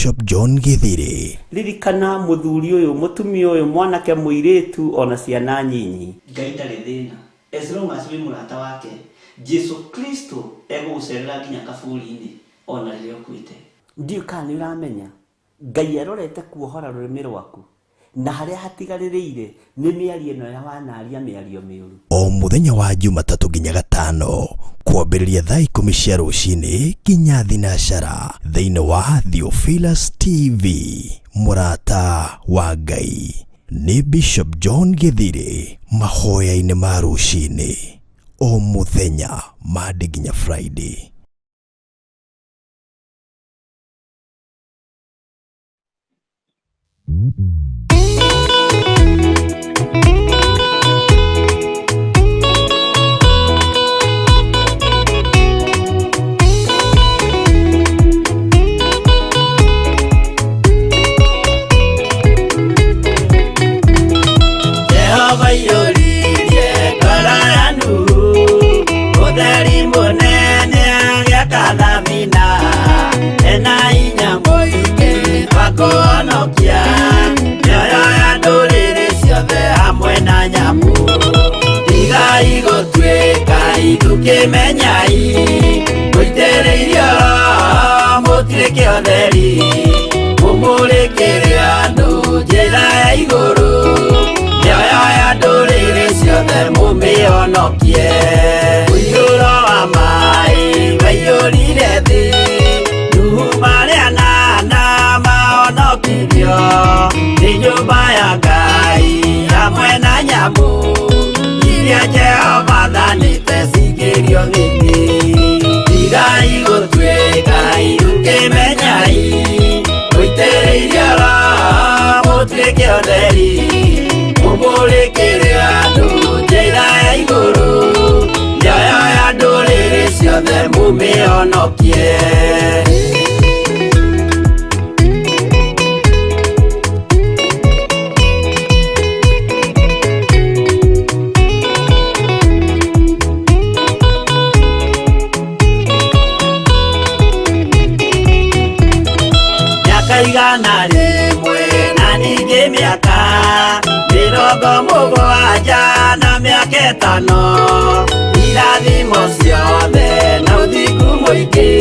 Bishop John Githiri. Ririkana muthuri uyu mutumia uyu mwanake muiritu ona ciana nyinyi. Ngai ndarĩ thĩna. As long as we Murata wake, Jesu Kristo egũgũcerera nginya kaburi-inĩ ona rĩrĩa ũkuĩte. Ndiũ kana nĩũramenya Ngai arorete kuohora rũrĩmĩ rwaku na harĩa hatigarĩrĩire nĩ mĩario ĩno ya wanaria mĩario mĩũru. O mũthenya wa Jumatatu nginya Gatano kwambĩrĩria thaa 10 cia rũcinĩ nginya thinacara thĩinĩ wa Theophilus TV. Murata wa Ngai nĩ Bishop John Githiri, mahoya-inĩ ma rũcinĩ o mũthenya Monday nginya Friday. Kemenyai kuitereirio mutireke otheri mumurekere andu njira ya iguru nyoyo ya ndũrĩrĩ ciothe mumĩonokie ũiyũro wa maĩ waiyũrire thĩ Nuhu marĩa nana mahonokirio nĩ nyũmba ya Ngai hamwe na nyamũ iria Jehova thanĩte cingĩrio thĩinĩ. Tigai gũtuĩka iruke menyai mũitĩrĩirie Roho mũtuĩke ũtheri mũmũrĩkĩre andũ njĩra ya igũrũ nyoyo ya ndũrĩrĩ ciothe mumĩonokie. Igana rĩmwe na ningĩ mĩaka 70 na mĩaka 5 irathimo ciothe na ũthingu mũingĩ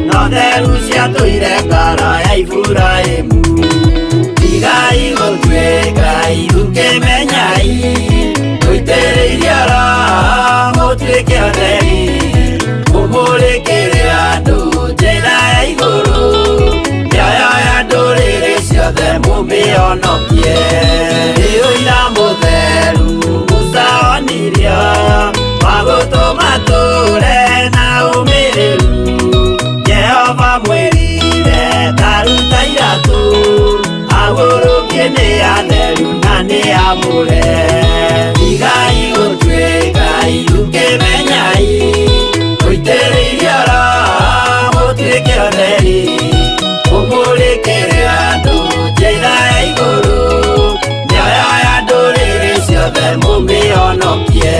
na ũtheru ciatũire ngoro ya Iburahĩmu. Tigai gũtuĩka iruke menyai mũitĩrĩirie Roho mũtuĩke ũtheri mũmũrĩkĩre andũ njĩra ya igũrũ ciothe mumĩonokie. Nĩ ũira mũtheru Musa onirio wa gũtũma tũre na ũmĩrĩru. Jehova mwĩrire taruta iratũ agũrũkie nĩ atheru na nĩ amũre. Tigai gũtuĩka iruke menyai mũitĩrĩirie Roho mũtuĩke ũtheri mũmũrĩkĩre andũ njĩra ya igũrũ nyoyo ya ndũrĩrĩ ciothe mumĩonokie.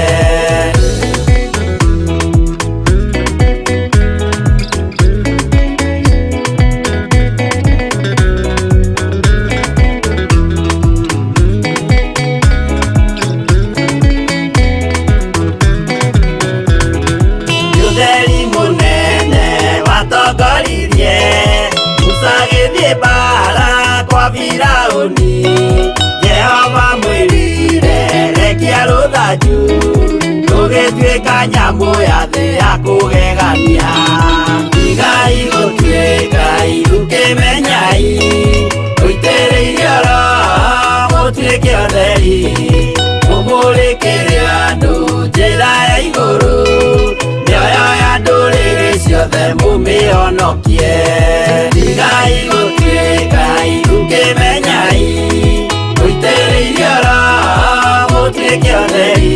Ũtheri mũnene watongoririe Musa gĩthiĩ mbara kwa Firaũni. Jehova mwĩrire rekia rũthanju rũgĩtuĩka nyamũ ya thĩ ya kũgegania. Tigai gũtuĩka iruke menyai mũitĩrĩirie Roho mũtuĩke ũtheri mũmũrĩkĩre andũ njĩra ya igũrũ nyoyo ya ndũrĩrĩ ciothe mumĩonokie. Tigai gũtuĩka iruke menyai mũitĩrĩirie Roho mũtuĩke ũtheri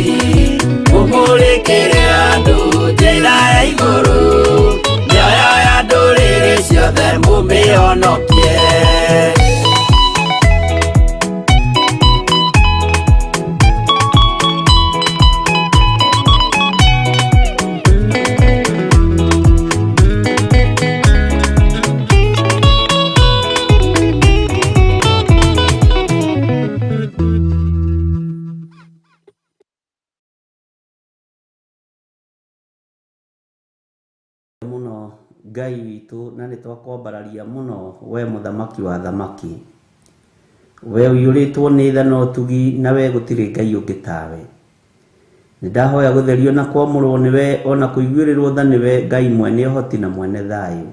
mũmũrĩkĩre andũ njĩra ya igũrũ nyoyo ya ndũrĩrĩ ciothe mumĩonokie. Ngai witũ na nĩ twakwambararia mũno we mũthamaki wa thamaki, we ũiyũrĩtwo nĩ tha na ũtugi, na we gũtirĩ Ngai ũngĩ tawe. Nĩ ndahoya gũtherio na kwamũrwo nĩwe, ona kũiguĩrĩrwo tha nĩwe Ngai mwene ũhoti na mwene thayũ.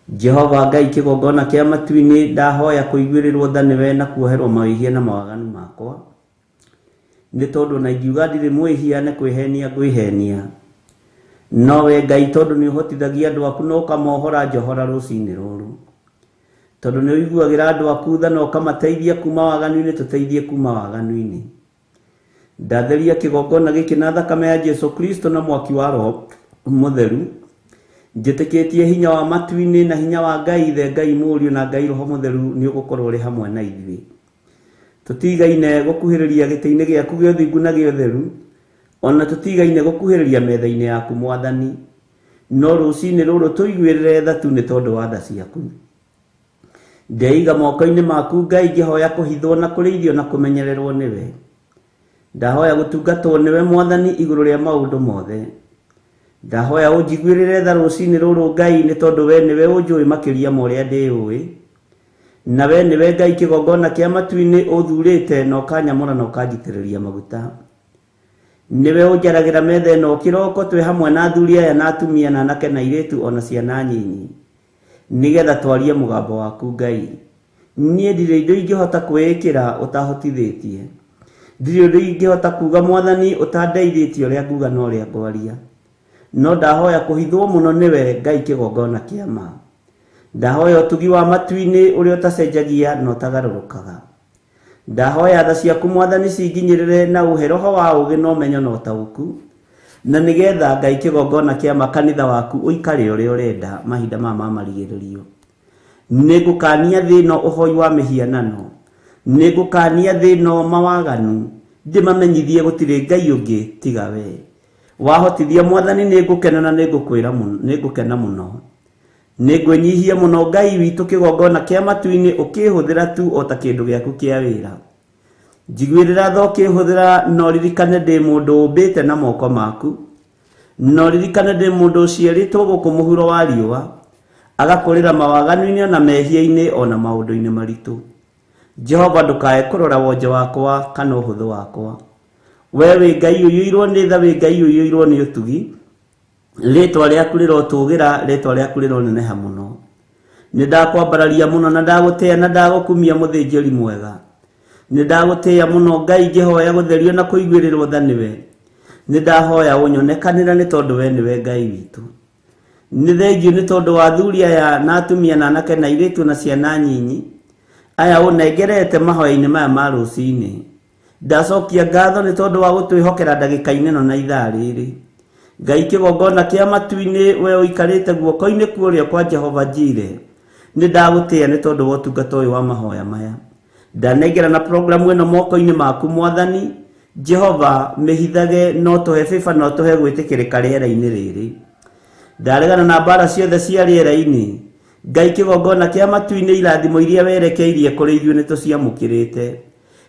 Jehova Ngai kĩgongona kĩa matu-inĩ, ndahoya kũiguĩrĩrwo tha nĩwe na kuoherwo mawĩhia na mawaganu makwa, nĩ tondũ na ingiuga ndirĩ mwĩhia nĩ kwĩhenia ngwĩhenia. No we Ngai tondũ nĩ ũhotithagia andũ aku na ũkamohora njohora rũcinĩ rũrũ, tondũ nĩ ũiguagĩra andũ aku tha na ũkamateithia kuma waganu-inĩ, tũteithie kuma waganu-inĩ. Ndatheria kĩgongona gĩkĩ na thakame ya Jesu Kristo na mwaki wa Roho Mũtheru, njĩtĩkĩtie hinya wa matu-inĩ na hinya wa Ngai Ithe, Ngai Mũriũ na Ngai Roho Mũtheru nĩ ũgũkorwo ũrĩ hamwe na ithuĩ. Tũtigaine gũkuhĩrĩria gĩtĩ-inĩ gĩaku gĩa ũthingu na gĩa ũtheru, ona tũtigaine gũkuhĩrĩria metha-inĩ yaku Mwathani, no rũcinĩ rũrũ tũiguĩrĩre tha tu nĩ tondũ wa tha ciaku. Ndeiga moko-inĩ maku Ngai, ngĩhoya kũhithwo na kũrĩithio na kũmenyererwo nĩwe. Ndahoya gũtungatwo nĩwe Mwathani igũrũ rĩa maũndũ mothe. Ndahoya ũnjiguĩrĩre tha rũcinĩ rũrũ Ngai, nĩ tondũ we nĩwe ũnjũĩ makĩria ma ũrĩa ndĩũĩ, na we nĩwe Ngai kĩgongona kĩa matu-inĩ ũthurĩte na ũkanyamũra na ũkanjitĩrĩria maguta. Nĩwe ũnjaragĩra metha ĩno kĩroko twĩ hamwe na athuri aya na atumia na anake na airĩtu ona ciana nyinyi, nĩgetha twarie mũgambo waku Ngai. Niĩ ndirĩ indo ingĩhota kwĩĩkĩra ũtahotithĩtie, ndirĩ indo ingĩhota kuga Mwathani ũtandeithĩtie ũrĩa nguga na ũrĩa ngwaria. No ndahoya kũhithwo mũno nĩwe Ngai kĩgongona kĩa ma. Ndahoya ũtugi wa matu-inĩ ũrĩa ũtacenjagia na ũtagarũrũkaga. Ndahoya tha ciaku Mwathani cinginyĩrĩre na ũhe roho wa ũũgĩ na ũmenyo na ũtaũku, na nĩgetha Ngai kĩgongona kĩa ma kanitha waku ũikare ũrĩa ũrenda mahinda ma marigĩrĩrio. Nĩngũkania thĩ ĩno ũhoi wa mĩhianano, nĩngũkania thĩ ĩno mawaganu, ndĩmamenyithie gũtirĩ Ngai ũngĩ tiga we. Wahotithia Mwathani nĩngũkena na nĩngũkena mũno. Nĩngwĩnyihia mũno Ngai witũ kĩgongona kĩa matu-inĩ, ũkĩhũthĩra tu o ta kĩndũ gĩaku kĩa wĩra. Njiguĩrĩra tha ũkĩhũthĩra, no ririkane ndĩ mũndũ ũmbĩte na moko maku, no ririkane ndĩ mũndũ ũciarĩtwo gũkũ mũhuro wa riũa, agakũrĩra mawaganu-inĩ ona mehia-inĩ ona maũndũ-inĩ maritũ. Jehova ndũkae kũrora wonje wakwa kana ũhũthũ wakwa. We wĩ Ngai ũiyũirwo nĩ tha, wĩ Ngai ũiyũirwo nĩ ũtugi, rĩtwa rĩaku rĩrotũgĩra, rĩtwa rĩaku rĩroneneha mũno. Nĩ ndakwambararia mũno na ndagũtĩĩa na ndagũkumia mũthĩnjĩri mwega. Nĩ ndagũtĩĩa mũno Ngai, ngĩhoya gũtherio na kũiguĩrĩrwo tha nĩwe. Nĩ ndahoya ũnyonekanĩra nĩ tondũ we nĩwe Ngai witũ. Nĩ thengiũ nĩ tondũ wa athuri aya na atumia na anake na airĩtu na ciana nyinyi aya ũnengerete mahoya-inĩ maya ma rũcinĩ. Ndacokia ngatho nĩ tondũ wa gũtwĩhokera ndagĩka-inĩ ĩno na ithaa rĩrĩ. Ngai kĩgongona kĩa matu-inĩ, we ũikarĩte guoko-inĩ kuorĩa kwa Jehova Jire, nĩ ndagũtĩĩa nĩ tondũ wa ũtungata ũyũ wa mahoya maya. Ndanengera na programu ĩno moko-inĩ maku Mwathani. Jehova mĩhithage, no tũhe bĩba, no tũhe gwĩtĩkĩrĩka rĩera-inĩ rĩrĩ. Ndaregana na mbara ciothe cia rĩera-inĩ. Ngai kĩgongona kĩa matu-inĩ, irathimo iria werekeirie kũrĩ ithuĩ nĩ tũciamũkĩrĩte.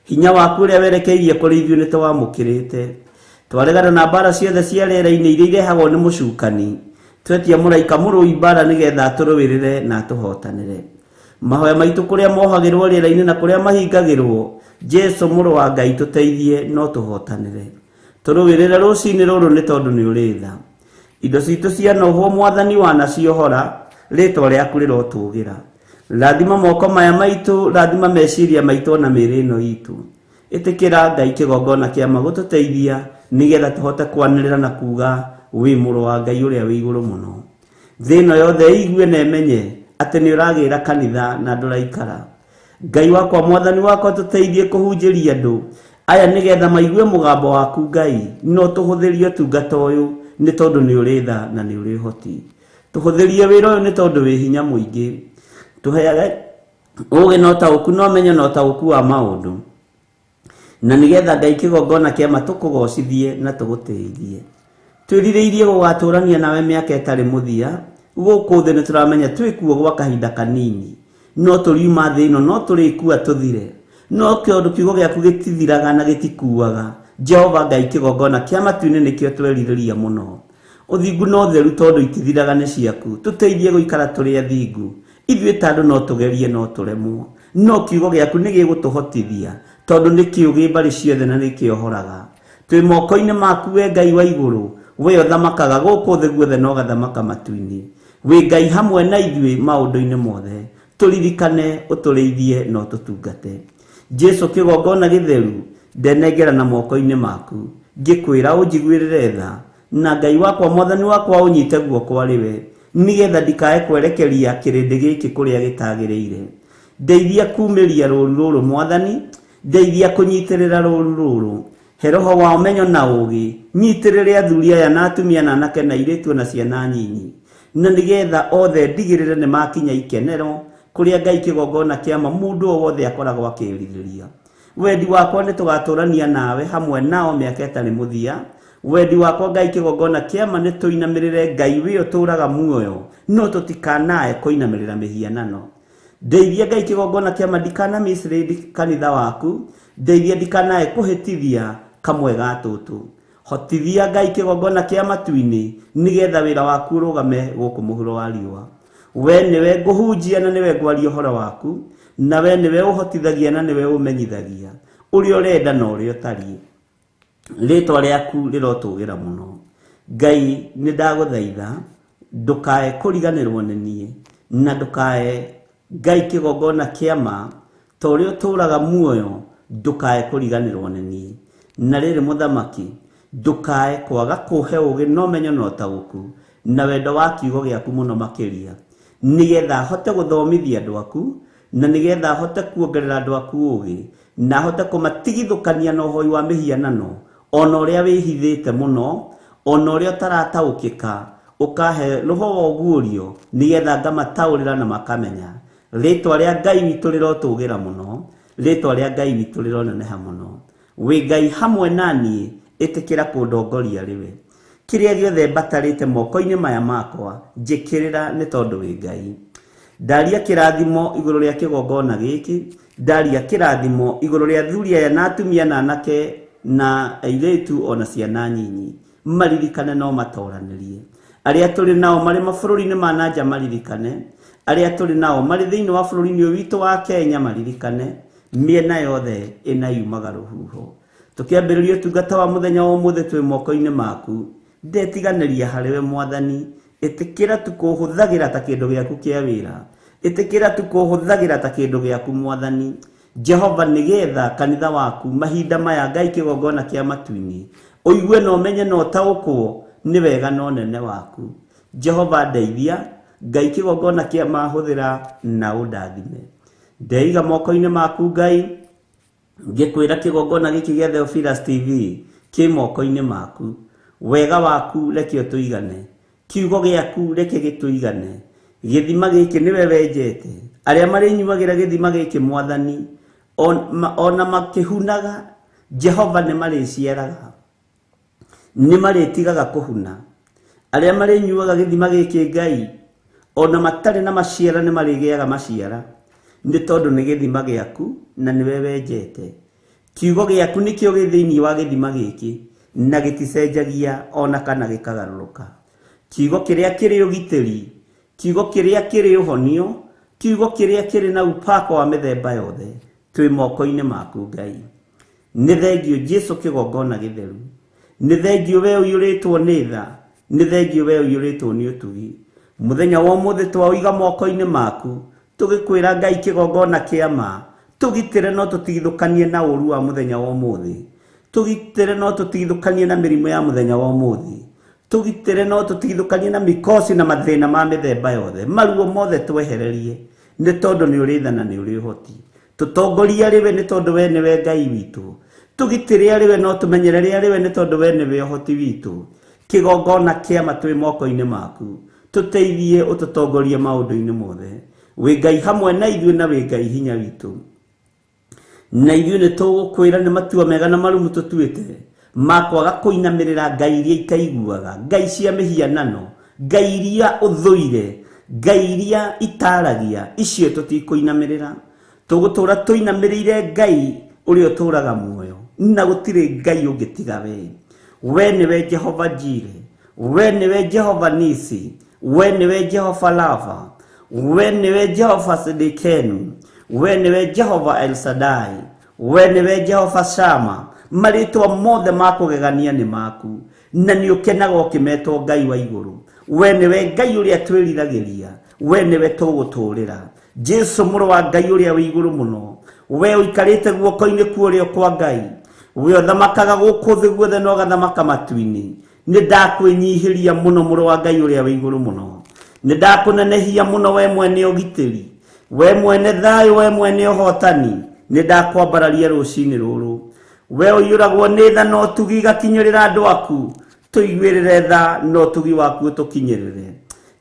Hinya waku ũrĩa werekeirie kũrĩ ithuĩ nĩ tũwamũkĩrĩte. Twaregana na mbara ciothe cia rĩera-inĩ iria irehagwo nĩ mũcukani. Twetia mũraika mũrũi mbara nĩgetha atũrũĩrĩre na atũhotanĩre. Mahoya maitũ kũrĩa mohagĩrwo rĩera-inĩ na kũrĩa mahingagĩrwo, Jesu mũrũ wa Ngai tũteithie no tũhotanĩre. Tũrũĩrĩre rũcinĩ rũrũ nĩ tondũ nĩ ũrĩ tha. Indo citũ cianohwo Mwathani wanaciohora, rĩtwa rĩaku rĩrotũgĩra. Rathima moko maya maitũ, rathima meciria maitũ na mĩĩrĩ ĩno itũ. Ĩtĩkĩra Ngai kĩgongona kĩa ma gũtũteithia nĩgetha tũhote kwanĩrĩra na kuga wĩ mũrũ wa Ngai ũrĩa wĩ igũrũ mũno. Thĩ ĩno yothe ĩigue na ĩmenye atĩ nĩ ũragĩra kanitha na ndũraikara. Ngai wakwa, Mwathani wakwa, tũteithie kũhunjĩria andũ aya nĩgetha maigue mũgambo waku Ngai, no tũhũthĩrie ũtungata ũyũ nĩ tondũ nĩ ũrĩ tha na nĩ ũrĩ ũhoti. Tũhũthĩrie wĩra ũyũ nĩ tondũ wĩ hinya mũingĩ. Tũheage ũũgĩ na ũtaũku na ũmenyo na ũtaũku wa maũndũ, na nĩgetha Ngai kĩgongona kĩa ma tũkũgocithie na tũgũtĩithie. Twĩrirĩirie gũgatũrania nawe mĩaka ĩtarĩ mũthia. Gũkũ thĩ nĩ tũramenya twĩkuo gwa kahinda kanini, no tũriuma thĩ ĩno no tũrĩkua tũthire. No kĩndũ kiugo gĩaku gĩtithiraga na gĩtikuaga. Jehova Ngai kĩgongona kĩa matu-inĩ nĩkĩo twerirĩria mũno. Uthingu no theru tondu itithiraga nĩ ciaku. Tuteithie guikara tũrĩ athingu. Ithuĩ tandũ no tũgerie no tũremwo. No kiugo gĩaku nĩ gĩgũtũhotithia tondu nĩ kĩũgĩ mbarĩ ciothe na nĩ kĩohoraga. Twĩ moko-inĩ maku we Ngai wa igũrũ, we ũthamakaga gũkũ thĩ guothe na ũgathamaka matu-inĩ. Wĩ Ngai hamwe na ithuĩ maũndũ-inĩ mothe. Tũririkane, ũtũrĩithie na ũtũtungate. Jesu kĩgongona gĩtheru ndenengera na moko-inĩ maku, ngĩkwĩra ũnjiguĩrĩre tha, na Ngai wakwa mwathani wakwa ũnyite guoko arĩwe, nĩgetha ndikae kwerekeria kĩrĩndĩ gĩkĩ kũrĩa gĩtagĩrĩire. Ndeithia kumĩria rũũru rũrũ mwathani, ndeithia kũnyitĩrĩra rũũru rũrũ. He roho wa ũmenyo na ũũgĩ, nyitĩrĩre athuri aya na atumia na anake na airĩtu na ciana nyinyi, na nĩgetha othe ndigĩrĩre nĩ makinya ikenero kũrĩa Ngai kĩgongona kĩama mũndũ o wothe akoragwo akĩĩrirĩria. Wendi wakwa nĩ tũgatũrania nawe hamwe nao mĩaka ĩtarĩ mũthia. Wendi wakwa Ngai kĩgongona kĩama nĩ tũinamĩrĩre Ngai wĩ ũtũũraga muoyo, no tũtikanae kũinamĩrĩra mĩhianano. Ndeithia Ngai kĩgongona kĩama ndikanamĩcirĩri kanitha waku, ndeithia ndikanae kũhĩtithia kamwe ga tũtũ. Hotithia Ngai kĩgongona kĩa matu-inĩ nĩgetha wĩra waku ũrũgame gũkũ mũhuro wa riũa. We nĩwe ngũhunjia na nĩwe ngwaria ũhoro waku, na we nĩwe ũhotithagia na nĩwe ũmenyithagia ũrĩa ũrenda na ũrĩa ũtariĩ. Rĩĩtwa rĩaku rĩrotũgĩra mũno. Ngai nĩ ndagũthaitha ndũkae kũriganĩrwo nĩ niĩ, na ndũkae Ngai kĩgongona kĩama ta ũrĩa ũtũũraga muoyo, ndũkae kũriganĩrwo nĩ niĩ. Na rĩrĩ mũthamaki, ndũkae kwaga kũhe ũũgĩ na ũmenyo na ũtaũku na wendo wa kiugo gĩaku mũno makĩria, nĩgetha hote gũthomithia andũ aku, na nĩgetha hote kuongerera andũ aku ũũgĩ, na hote kũmatigithũkania na ũhoi wa mĩhianano, ona ũrĩa wĩhithĩte mũno, ona ũrĩa ũtarataũkĩka, ũkahe roho wa ũguũrio nĩgetha ngamataũrĩra na makamenya. Rĩĩtwa rĩa Ngai witũ rĩrotũgĩra mũno, rĩĩtwa rĩa Ngai witũ rĩroneneha mũno. Wĩ Ngai hamwe naniĩ, ĩtĩkĩra kũndongoria rĩwe. Kĩrĩa gĩothe mbatarĩte moko-inĩ maya makwa, njĩkĩrĩra nĩ tondũ wĩ Ngai. Ndaria kĩrathimo igũrũ rĩa kĩgongona gĩkĩ, ndaria kĩrathimo igũrũ rĩa athuri aya na atumia na anake na airĩtu ona ciana nyinyi. Maririkane no matoranĩrie. Arĩa tũrĩ nao marĩ mabũrũri-inĩ ma nanja maririkane. Arĩa tũrĩ nao marĩ thĩinĩ wa bũrũri-inĩ ũyũ witũ wa Kenya maririkane. Mĩena yothe ĩna yumaga rũhuho. Tũkĩambĩrĩria ũtungata wa mũthenya wa ũmũthĩ twĩ moko-inĩ maku, ndetiganĩria harĩwe mwathani. Ĩtĩkĩra tukũhũthagĩra ta kĩndũ gĩaku kĩa wĩra. Ĩtĩkĩra tukũhũthagĩra ta kĩndũ gĩaku mwathani. Jehova, nĩgetha kanitha waku mahinda maya Ngai kĩgongona kĩa matu-inĩ ũigue na ũmenye na ũtaũkwo nĩ wega na ũnene waku. Jehova, ndeithia Ngai kĩgongona kĩa mahũthĩra na ũndathime. Ndeiga moko-inĩ maku Ngai, ngĩkwĩra kĩgongona gĩkĩ gĩa Theophilus TV kĩ moko-inĩ maku. Wega waku reke ũtũigane, kiugo gĩaku reke gĩtũigane. Gĩthima gĩkĩ nĩwe wenjete. Arĩa marĩnyuagĩra gĩthima gĩkĩ mwathani, ona makĩhunaga, Jehova nĩ marĩciaraga, nĩ marĩtigaga kũhuna. Arĩa marĩnyuaga gĩthima gĩkĩ Ngai, ona matarĩ na maciara nĩ marĩgĩaga maciara, nĩ tondũ nĩ gĩthima gĩaku na nĩwe wenjete. Kiugo gĩaku nĩkĩo gĩ thĩinĩ wa gĩthima gĩkĩ, na gĩticenjagia ona kana gĩkagarũrũka. Kiugo kĩrĩa kĩrĩ ũgitĩri, kiugo kĩrĩa kĩrĩ ũhonio, kiugo kĩrĩa kĩrĩ na upako wa mĩthemba yothe, twĩ moko-inĩ maku Ngai. Nĩ thengio Jesu kĩgongona gĩtheru, nĩ thengio we ũiyũrĩtwo nĩ tha, nĩ thengio we ũiyũrĩtwo nĩ ũtugi. Mũthenya wa ũmũthĩ twawĩiga moko-inĩ maku, tũgĩkwĩra Ngai kĩgongona kĩama, tũgitĩre no tũtigithũkanie na ũru wa mũthenya wa ũmũthĩ, tũgitĩre no tũtigithũkanie na mĩrimũ ya mũthenya wa ũmũthĩ, tũgitĩre no tũtigithũkanie na mĩkosi na mathĩna ma mĩthemba yothe. Maruo mothe twehererie, nĩ tondũ nĩ ũrĩ tha na nĩ ũrĩ ũhoti. Tũtongoria rĩwe nĩ tondũ we nĩwe Ngai witũ. Tũgitĩre rĩwe no tũmenyerere rĩwe nĩ tondũ we nĩwe ũhoti witũ. Kĩgongona kĩama twĩ moko-inĩ maku, tũteithie ũtũtongorie maũndũ-inĩ mothe. Wĩ Ngai hamwe na ithuĩ na wĩ Ngai hinya witũ. Na ithuĩ nĩ tũgũkwĩra nĩ matua mega na marumu tũtuĩte makwaga kũinamĩrĩra ngai iria itaiguaga, ngai cia mĩhianano, ngai iria ũthũire, ngai iria itaragia. Icio tũtikũinamĩrĩra. Tũgũtũra tũinamĩrĩire Ngai ũrĩa ũtũraga muoyo, na gũtirĩ ngai ũngĩ tiga we. We nĩwe Jehova Njire, we niwe Jehova Nisi, we niwe Jehova Lava, we niwe Jehova Sidikenu, we niwe Jehova El Sadai, we niwe Jehova Shama. Maritwa mothe makugegania ni maku, na ni ukenaga ukimetwo Ngai wa iguru. We niwe Ngai uria twiriragiria, we niwe tuguturira. Jesu muru wa Ngai uria wa iguru muno, we uikarite guoko-ini kuorio kwa Ngai, we uthamakaga guku thi guothe no gathamaka matu-ini. Ni ndakwinyihiria muno muru wa Ngai uria wa iguru muno, ni ndakunenehia muno we mwene ugitiri, we mwene thayu, we mwene uhotani. Ni ndakwambararia ruci-ini ruru, we uyuragwo ni tha no tugi gakinyirira andu aku, tuiguirire tha no tugi waku tukinyirire.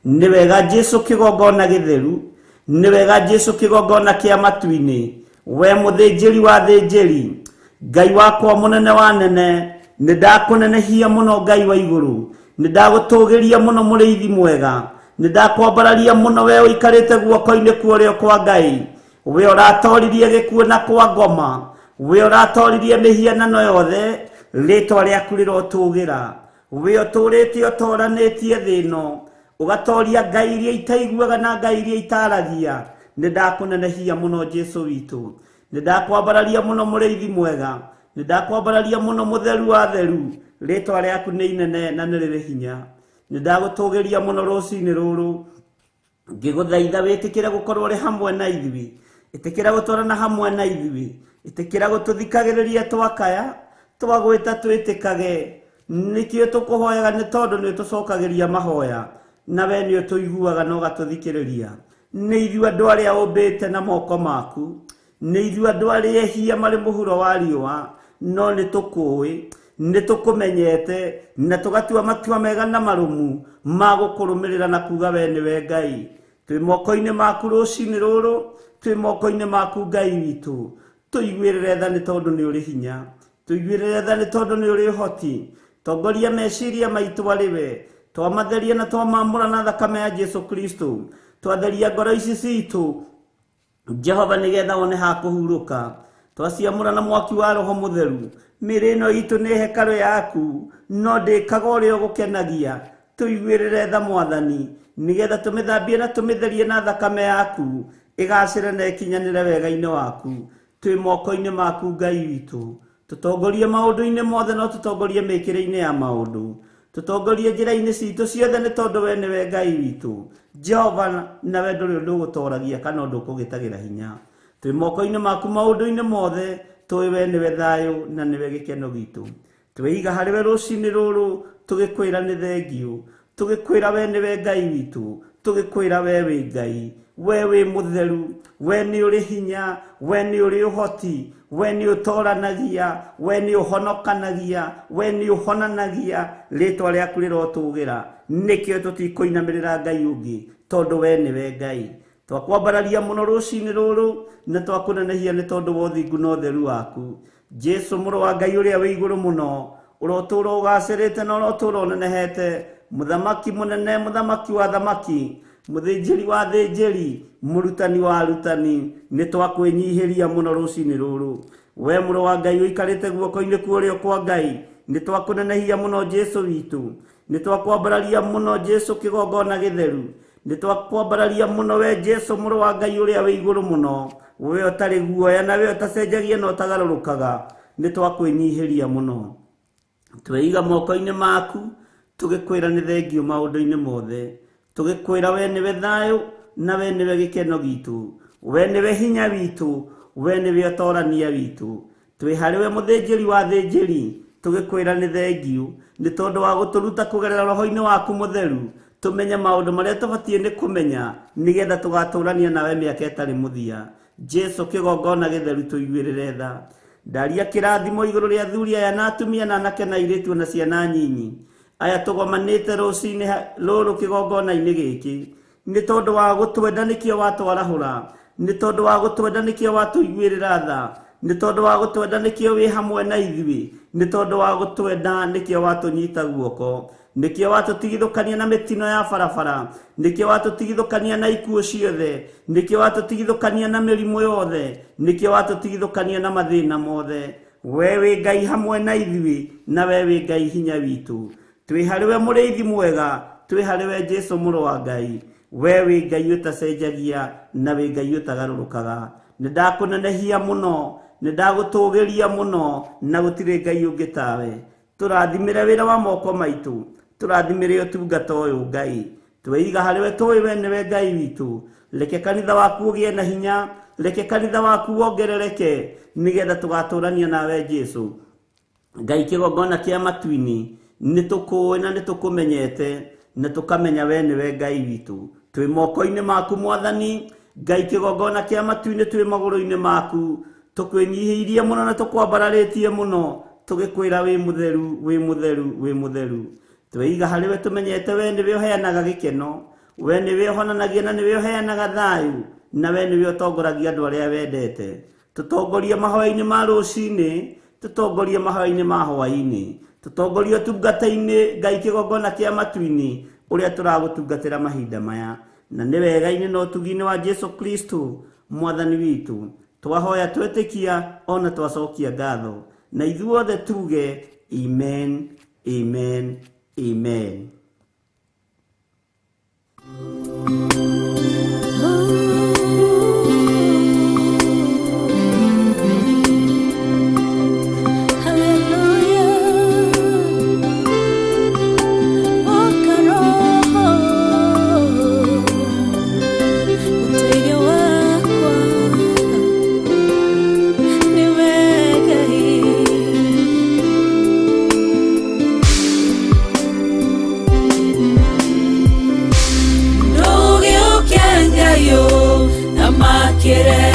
Ni wega Jesu kigongona githeru, ni wega Jesu kigongona kia matu-ini, we muthinjiri wa thinjiri, Ngai wakwa munene wa nene. Ni ndakunenehia muno Ngai wa iguru, ni ndagutugiria muno muriithi mwega, ni ndakwambararia muno we uikarite guoko-ini kuorio kwa Ngai, we uratoririe gikuo na kwa ngoma, we uratoririe mihianano yothe, ritwa riaku rirotugira, we uturite utoranitie thino, ugatoria Ngai iria itaiguaga na Ngai iria itaragia. Ni ndakunenehia muno Jesu witu, ni ndakwambararia muno muriithi mwega, ni ndakwambararia muno mutheru wa theru, ritwa riaku ni inene na ni riri hinya. Ni ndagutugiria muno ruci-ini ruru, ngiguthaitha witikire gukorwo ri hamwe na ithui, itikira gutwarana hamwe na ithui, itikira gututhikagiriria twakaya, twagwita twitikage. Nikio tukuhoyaga ni tondu ni tucokagiria mahoya, na we ni tuiguaga no gatuthikiriria. Ni ithui andu aria umbite na moko maku, ni ithui andu aria ehia mari muhuro wa riua, no ni tukui, ni tukumenyete, na tugatua matua mega na marumu ma gukurumirira na kuga we niwe Ngai. Twi moko-ini maku ruci-ini ruru, twi moko-ini maku Ngai witu. Tuiguirire tha ni tondu ni uri hinya, tuiguirire tha ni tondu ni uri hoti. Tongoria meciria maitu ariwe, twamatheria na twamamura na thakame ya Jesu Kristo. Twatheria ngoro ici citu Jehova nigetha one ha kuhuruka. Twaciamura na mwaki wa Roho Mutheru. Mĩĩrĩ ĩno itu ni hekalu yaku, no ndĩkaga ũrĩa ũgũkenagia. Tuiguirire tha Mwathani, nigetha tumithambie na tumitherie na thakame yaku, igacĩre na ikinyanĩre wega-inĩ waku. Twi moko-ini maku Ngai witu. Tutongorie maundu-ini mothe no tutongorie mĩĩkĩre-inĩ ya maundu. Tutongorie njĩra-inĩ citu ciothe ni tondu we niwe Ngai witu. Jehova na we ndũrĩ ũndũ ũgũtoragia kana ũndũ ũkũgĩtagĩra hinya. Twi moko-ini maku maundu-ini mothe, twi we niwe thayu na niwe gĩkeno gitu. Twiiga harĩ we ruci-ini ruru, tugikwĩra ni thengiũ, tugikwĩra we niwe Ngai witu, tugikwĩra we wĩ Ngai, we wĩ mutheru, we ni uri hinya, we ni uri uhoti, we ni utoranagia, we ni uhonokanagia, we ni uhonanagia. Ritwa riaku rirotugira, nikio tutikuinamirira Ngai ungi, tondu we niwe Ngai. Twakwambararia muno ruci-ini ruru, na twakunenehia ni tondu wa uthingu na utheru waku. Jesu muru wa Ngai uria wi iguru muno, urotura ugacirite na urotura unenehete, muthamaki munene, muthamaki wa thamaki, muthinjiri wa thinjiri, murutani wa arutani. Ni twakwinyihiria muno ruci-ini ruru, we muru wa Ngai uikarite guoko-ini kuorio kwa Ngai. Ni twakunenehia muno Jesu witu, ni twakwambararia muno Jesu kigongona githeru, ni twakwambararia muno we Jesu muru wa Ngai uria wi iguru muno, we utari guoya na we utacenjagia na utagarurukaga. Ni twakwinyihiria muno, tweiga moko-ini maku, tugikwĩra ni thengiũ maundu-ini mothe, tugikwĩra we niwe thayu na we niwe gĩkeno gitu, we niwe hinya witu, we niwe ũtorania witu. Twi harĩ we mũthĩnjĩri wa thĩnjĩri, tugikwĩra ni thengiũ ni tondu wa guturuta kugerera Roho-ini waku Mutheru, tumenye maundu maria tubatie ni kumenya, nigetha tugaturania nawe miaka itari muthia. Jesu kigongona githeru tuiguirire tha. Ndaria kirathimo iguru ria athuri aya na atumia na anake na airĩtu na ciana nyinyi aya tugomanite ruci-ini ruru kigongona-ini giki, ni tondu wa gutwenda nikio watwarahura, ni tondu wa gutwenda nikio watuiguirira tha, ni tondu wa gutwenda nikio wi hamwe na ithui, ni tondu wa gutwenda nikio watunyita guoko, nikio watutigithukania na mitino ya barabara, nikio watutigithukania na ikuo ciothe, nikio watutigithukania na mirimu yothe, nikio watutigithukania na mathina mothe. We wi Ngai hamwe na ithui, na we wi Ngai hinya witu. Twi hariwe mũrĩithi mwega, twi hariwe Jesu mũrũ wa Ngai. We wĩ Ngai ũtacenjagia na wĩ Ngai ũtagarũrũkaga. Nĩndakũnenehia mũno, nĩndagũtũgĩria mũno, na gũtirĩ Ngai ũngĩ tawe. Tũrathimĩre wĩra wa moko maitũ, tũrathimĩre ũtungata ũyũ Ngai. Tweiga hariwe tũĩ we nĩwe Ngai witũ. Reke kanitha waku ũgĩe na hinya, reke kanitha waku wongerereke, nĩgetha tũgatũrania nawe Jesu. Ngai kĩgongona kĩa matu-inĩ, nĩtũkũĩ na nĩtũkũmenyete, na tũkamenya we nĩwe Ngai witũ. Twĩ moko-inĩ maku Mwathani, Ngai kĩgongona kĩa matu-inĩ twĩ magũrũ-inĩ maku. Tũkwĩnyihĩirie mũno na tũkwambararĩtie mũno, tũgĩkwĩra wĩ mũtheru, wĩ mũtheru, wĩ mũtheru. Tweiga hariwe tũmenyete we nĩwe ũheanaga gĩkeno, we nĩwe ũhonanagia na nĩwe ũheanaga thayũ, na we nĩwe ũtongoragia andũ arĩa wendete. Tũtongorie mahoya-inĩ ma rũci-inĩ, tũtongorie mahoya-inĩ ma hwa-ini, tũtongorie ũtungata-inĩ Ngai kĩgongona kĩa matu-inĩ ũrĩa tũragũtungatĩra mahinda maya. Na nĩ wega-inĩ na ũtugi-inĩ wa Jesu Kristo Mwathani witũ, twahoya twetĩkia ona twacokia ngatho, na ithuothe tuge amen, amen, amen. Quiere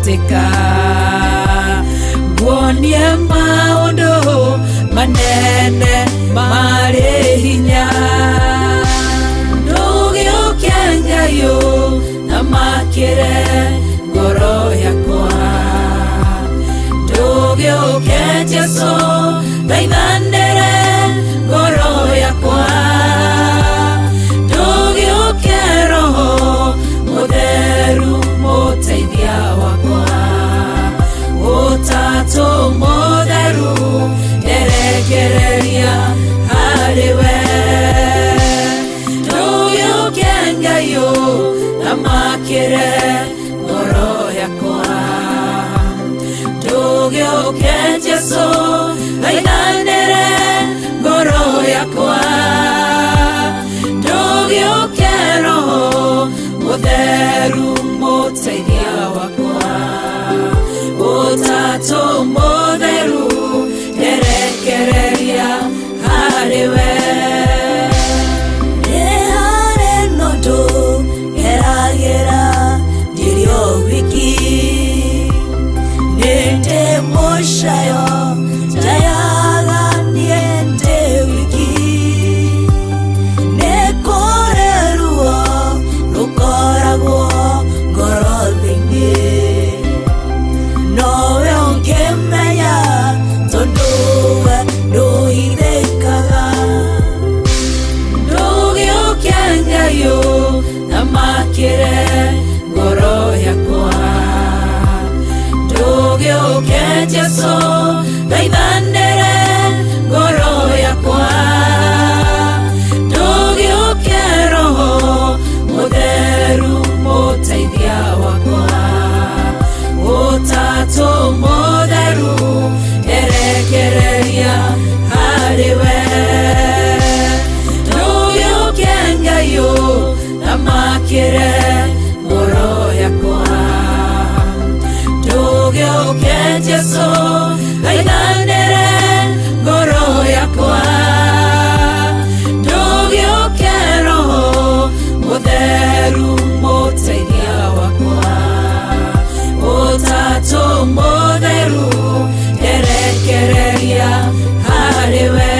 gũtĩka nguonie maũndũ manene marĩ hinya ndũgĩũkia Ngai na makĩre ngoro yakwa ndũgĩũkia Jesũ thaithanĩre ngoro yakwa ndũgĩũkia Roho Mũtheru mũteithia wakwa Ũtatũ Mũtheru nderekereria harĩ we ndũgĩũkia Ngai na makĩre ngoro yakwa ndũgĩũkia Jesũ thaithanĩre ngoro yakwa ndũgĩũkia Roho Mũtheru mũteithia wakwa Ũtatũ Mũtheru nderekereria harĩ we nĩ harĩ nũndũ geragĩra ndirĩ o wiki nĩ ndĩ mũcayo ndayaga niĩ ndĩ wiki nĩ kũrĩ ruo rũkoragwo ngoro-inĩ nowe ũngĩmenya tondũ we ndũhithĩkaga ndũgĩũkia Ngai na makĩre ngoro yakwa ndũgĩũkia Jesũ thaithanĩre ngoro yakwa ndũgĩũkia Roho Mũtheru mũteithia wakwa Ũtatũ Mũtheru nderekereria harĩ we ndũgĩũkia Ngai na makĩre ngoro yakwa ndũgĩũkia Jesũ thaithanĩre ngoro yakwa ndũgĩũkia Roho Mũtheru mũteithia wakwa Ũtatũ Mũtheru nderekereria harĩ we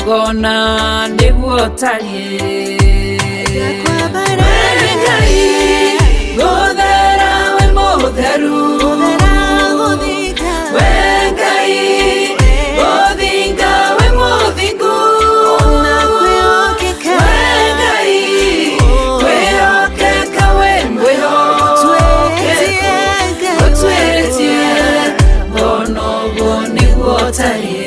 Gona nĩguo tariĩ Ngai gũthera we mũtheru we Ngai gũthinga we mũthingu we Ngai kwĩhokeka we mwĩhokeku gũtuĩrĩtie ngona ũguo nĩguo tariĩ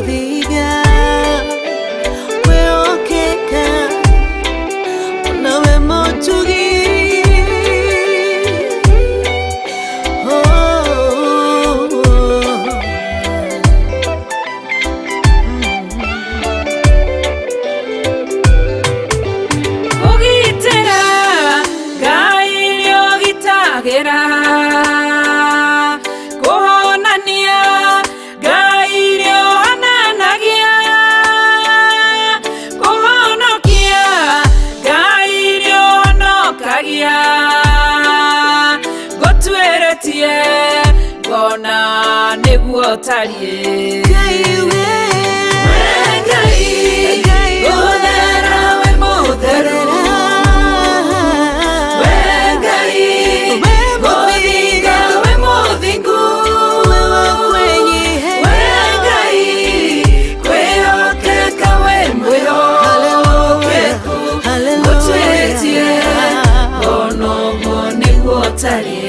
the ũtariĩ Ngai gũthera we mũtheru we Ngai gũthinga we mũthingu we Ngai kwĩhokeka we mwĩhokeku gũtwĩtie ona ũguo nĩguo ũtariĩ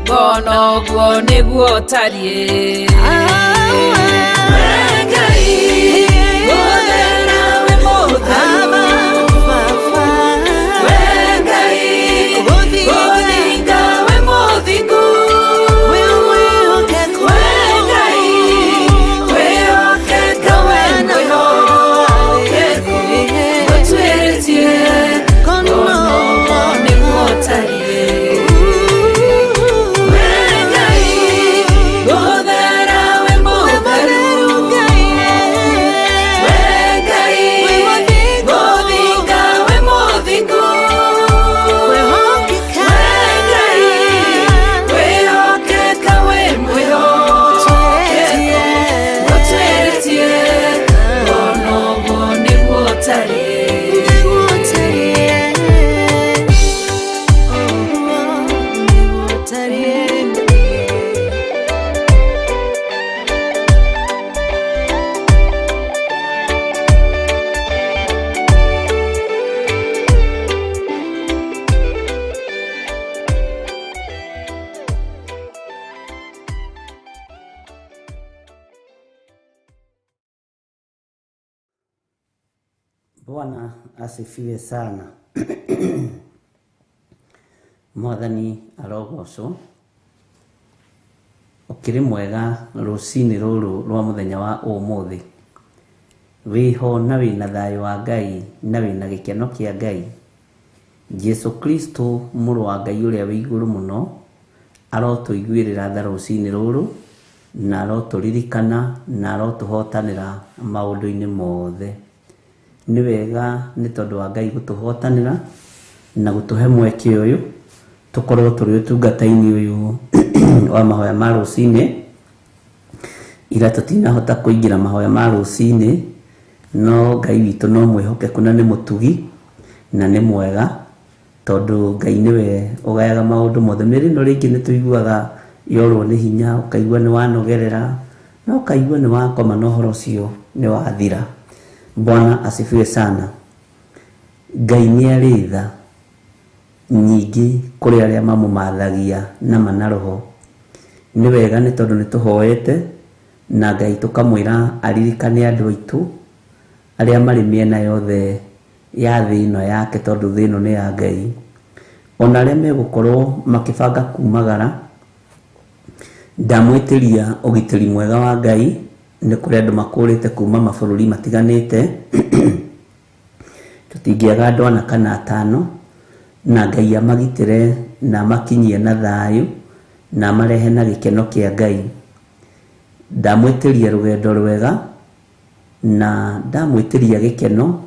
Bono guo niguo ũtariĩ Ngai gũthera we mũtheru we Ngai gũthinga we mũthingu we Ngai kwĩhokeka we mwĩhokeku gũtwĩtie bono guo niguo ũtariĩ Bwana asifiwe sana. Mwathani arogocwo. Ukiri mwega ruci-ini ruru rwa muthenya wa umuthi. Wiho na wina thayo wa Ngai na wina gikeno kia Ngai. Jesu Kristo muru wa Ngai uria wi iguru muno arotuiguirira tha ruci-ini ruru na aroturirikana na arotuhotanira maundu-ini mothe. Ni wega ni tondu wa Ngai gutuhotanira na gutuhe mweke uyu tukorwo turi utungata-ini uyu wa mahoya ma ruci-ini ira tutinahota kuingira mahoya ma ruci-ini no Ngai witu no mwihokeku na ni mutugi na ni mwega tondu Ngai niwe ugayaga maundu mothe. Mirino ringi ni tuiguaga yorwo ni hinya ukaigua ni wanogerera na ukaigua ni wakoma no horo cio ni wathira. Bwana asifiwe sana. Ngai ni arĩ tha nyingi kuri aria mamumathagia na manaroho. Ni wega ni tondu ni tuhoete na Ngai tukamwira aririkane andu aitu aria mari miena yothe ya thi ino yake tondu thi ino ni ya Ngai. Ona aria megukorwo makibanga kumagara ndamwitiria ugitiri mwega wa Ngai ni kuri andu makurite kuma mabururi matiganite tutingiaga andu ana kana atano na Ngai amagitire na makinyie na thayu na marehe na gikeno kia Ngai. Ndamwitiria rugendo rwega na ndamwitiria gikeno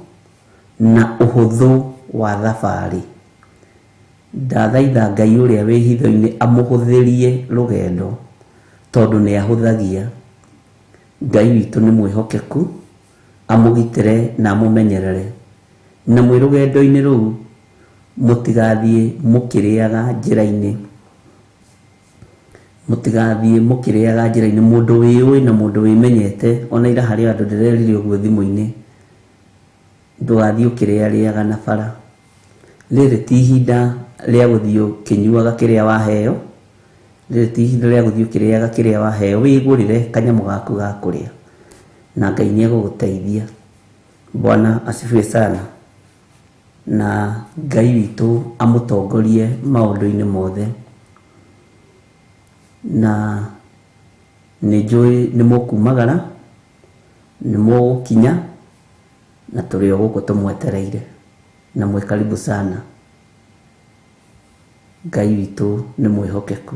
na uhuthu wa thabari. Ndathaitha Ngai uria wi hitho-ini amuhuthirie rugendo tondu ni ahuthagia. Ngai witu ni mwihokeku amugitire na amumenyerere na mwi rugendo-ini ruu mutigathie mukiriaga njira-ini mutigathie mukiriaga njira-ini mundu wiui na mundu wimenyete. Ona ira hari andu ndirerire uguo thimu-ini ndugathie ukiriariaga na bara. Riri ti ihinda ria guthie ukinyuaga kiria waheo. Riri ti ihinda ria guthie ukiriaga kiria waheo. Wigurire kanyamu gaku ga kuria na Ngai ni eguguteithia. Bwana asifiwe sana na Ngai witu amutongorie maundu-ini mothe na nĩ njũĩ nĩ mũkumagara, nĩ mũgũkinya na tũrĩ o gũkũ tũmwetereire, na mwĩ karibu sana. Ngai witũ nĩ mwĩhokeku.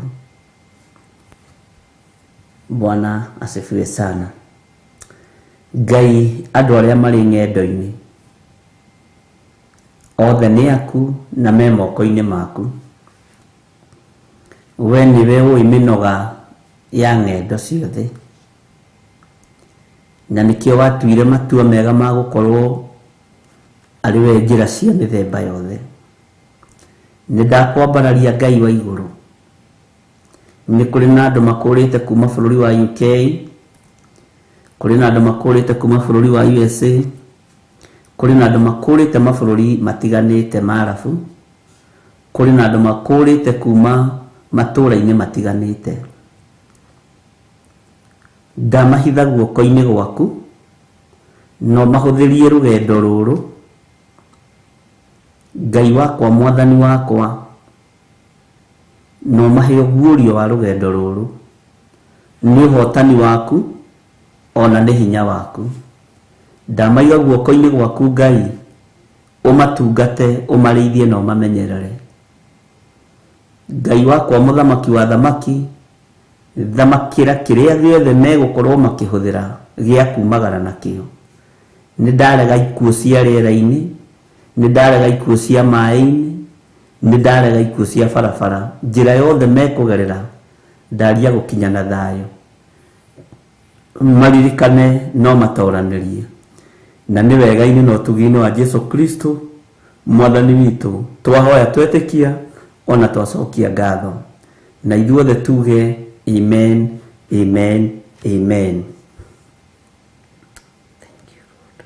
Bwana asifiwe sana. Ngai andũ arĩa marĩ ng'endo-inĩ othe nĩ aku na me moko-inĩ maku. We nĩwe ũĩ mĩnoga ya ng'endo ciothe, na nĩkĩo watuire matua mega ma gũkorwo arĩ we njĩra cia mĩthemba yothe. Nĩ ndakwambararia Ngai wa igũrũ. Nĩ kũrĩ na andũ makũrĩte kuma bũrũri wa UK, kũrĩ na andũ makũrĩte kuma bũrũri wa USA, kũrĩ na andũ makũrĩte mabũrũri matiganĩte ma Arabu, kũrĩ na andũ makũrĩte kuma matũũra-inĩ matiganĩte. Ndamahitha guoko-inĩ gwaku, no mahũthĩrie rũgendo rũrũ. Ngai wakwa, mwathani wakwa, no mahe ũguũrio wa rũgendo rũrũ. Nĩ ũhotani waku ona nĩ hinya waku. Ndamaiga guoko-inĩ gwaku Ngai, ũmatungate, ũmarĩithie na ũmamenyerere. Ngai wakwa, mũthamaki wa thamaki, thamakĩra kĩrĩa gĩothe megũkorwo makĩhũthĩra gĩa kumagara nakĩo. Nĩ ndarega ikuũ cia rĩera-inĩ, nĩ ndarega ikuũ cia maĩ-inĩ, nĩ ndarega ikuũ cia barabara. Njĩra yothe mekũgerera ndaria gũkinya na thayũ. Maririkane no matoranĩrie, na nĩ wega-inĩ na ũtugi-inĩ wa Jesu Kristo mwathani witũ twahoya twetĩkia ona twacokia ngatho, na ithuothe tuge amen, amen, amen. Thank you, Lord.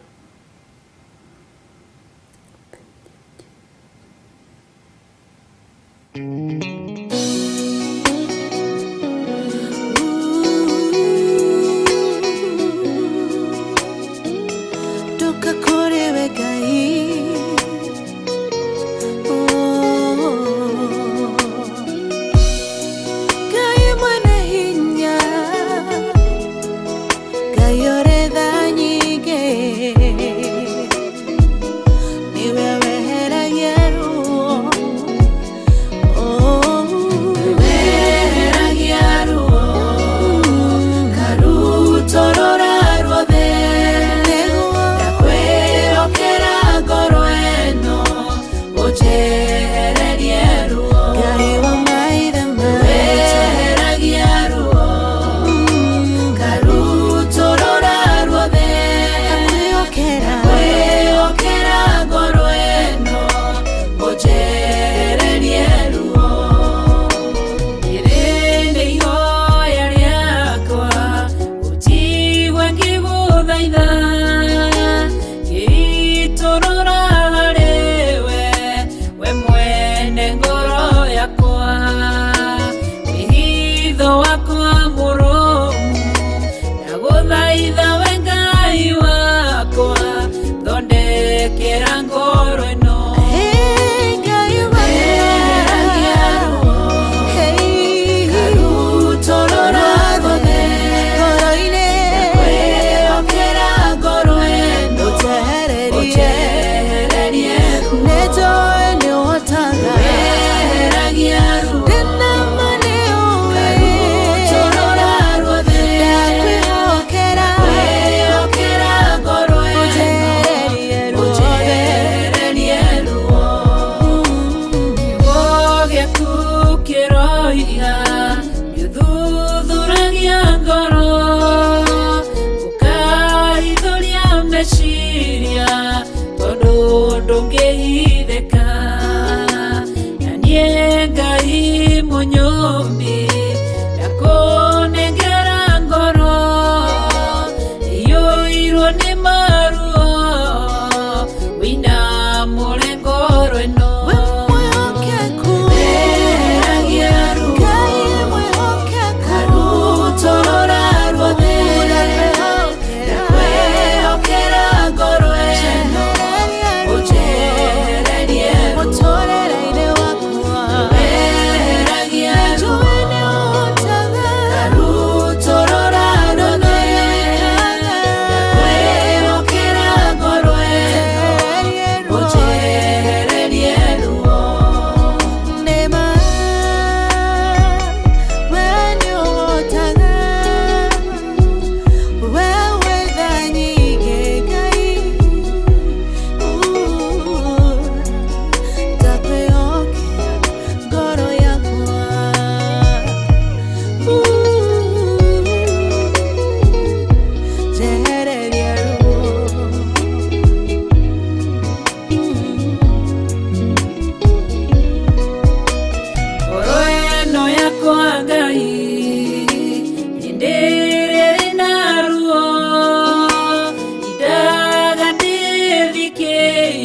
Toka korewe Ngai. Ngai mwene hinya, Ngai ore tha nyingĩ, niwe weheragia ruo. Weheragia ruo, karutorora ruothe. Ndakwĩhokera ngoro ĩno, ũnjehererie ruo. Ngai wa maithe maitũ, weheragia ruo, karutorora ruothe. Ndakwĩhokera ngoro ĩno, ũnjehererie ruo. Ĩrĩ nĩ ihoya rĩakwa, ũnjigue ngĩgũthaitha, ngĩitũrũra harĩ we, we mwene ngoro yakwa. Wĩhitho wakwa mũrũmu, ndagũthaitha we Ngai wakwa, thondekera ngoro ĩno. Weheragia ruo, karutorora ruothe. Ndakwĩhokera ngoro ĩno, ũnjehererie ruo. Weheragia ruo, karutorora ruothe. Ndakwĩhokera ngoro ĩno, ũnjehererie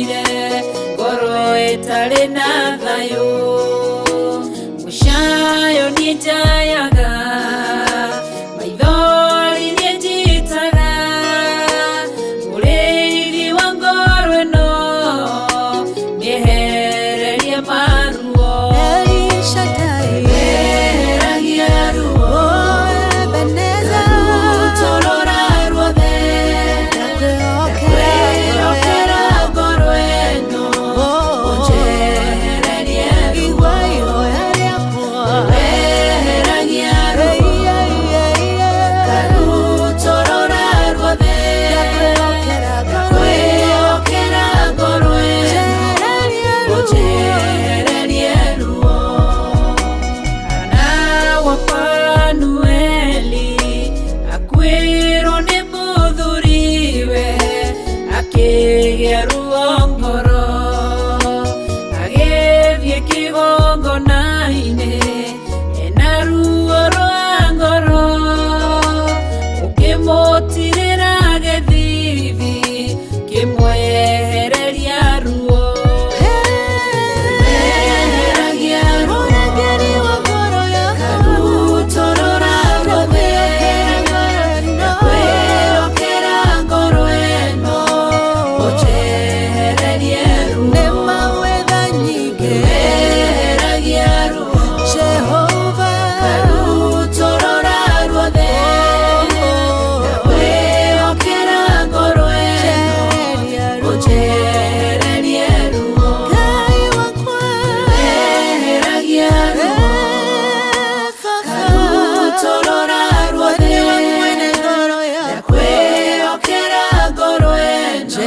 ire ngoro itari na thayu mushayo nitayaga maithori njitaga uriri wa ngoro ino niehererie maruo Elishadai weheragia ruo Ebeneza utorora ruothe okera ngoro ino unjehererie ruo weheragia ruo karutorora ruothe okera ngoro ino unjehererie ruo Ana wa Panueli akwirwo nĩ mũthuriwe akĩgĩa ruo ngoro agĩthiĩ kĩgongona-inĩ ena ruo rwa ngoro ũkĩmũtirĩra gĩthithi kĩmwehereria ruo weheragia ruo karutorora ruothe kwĩokera ngoro ĩno ũnjehererie ruo weheragia ruo karutorora ruothe kwĩokera ngoro ĩno ũnjehererie ruo weheragia ruo karutorora ruothe kwĩokera ngoro ĩno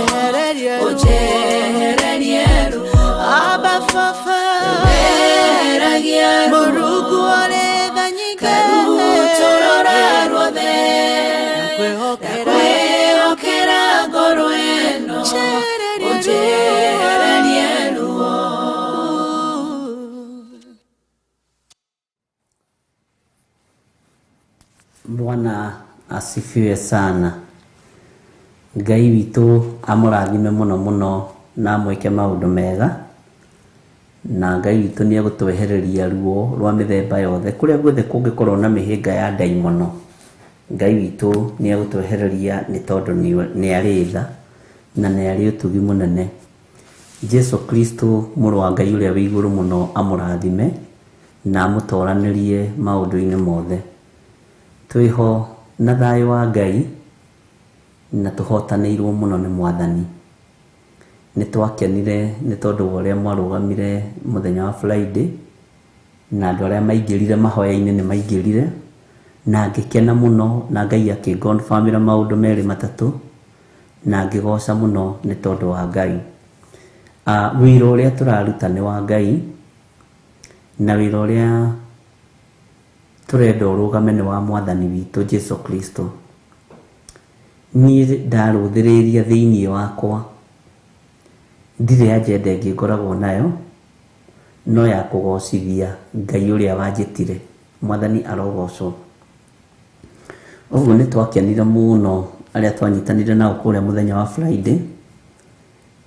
ũnjehererie ruo weheragia ruo karutorora ruothe kwĩokera ngoro ĩno ũnjehererie ruo Bwana asifiwe sana. Ngai witũ amũrathime mũno mũno na amwĩke maũndũ mega, na Ngai witũ nĩ egũtwehereria ruo rwa mĩthemba yothe kũrĩa guothe kũngĩkorwo na mĩhĩnga ya ndaimono. Ngai witũ nĩ egũtwehereria nĩ tondũ nĩ arĩ tha na nĩ arĩ ũtugi mũnene. Jesu Kristo mũrũ wa Ngai ũrĩa wĩ igũrũ mũno amũrathime na amũtoranĩrie maũndũ-inĩ mothe. Twĩho na thayũ wa Ngai na tũhotanĩirwo mũno nĩ Mwathani. Nĩ twakenire nĩ tondũ wa ũrĩa mwarũgamire mũthenya wa Friday na andũ arĩa maingĩrire mahoya-inĩ nĩ maingĩrire na ngĩkena mũno na Ngai akĩngonfamĩra maũndũ merĩ matatũ na ngĩgoca mũno nĩ tondũ wa Ngai. Wĩra ũrĩa tũraruta nĩ wa Ngai na wĩra ũrĩa turenda ũrũgame nĩ wa Mwathani witũ Jesu Kristo. Niĩ ndarũthĩrĩria thĩinĩ wakwa ndirĩ agenda ĩngĩ ngoragwo nayo no ya kũgocithia Ngai ũrĩa wanjĩtire. Mwathani arogocwo. Ũguo nĩ twakenire mũno arĩa twanyitanire nao kũrĩa mũthenya wa Friday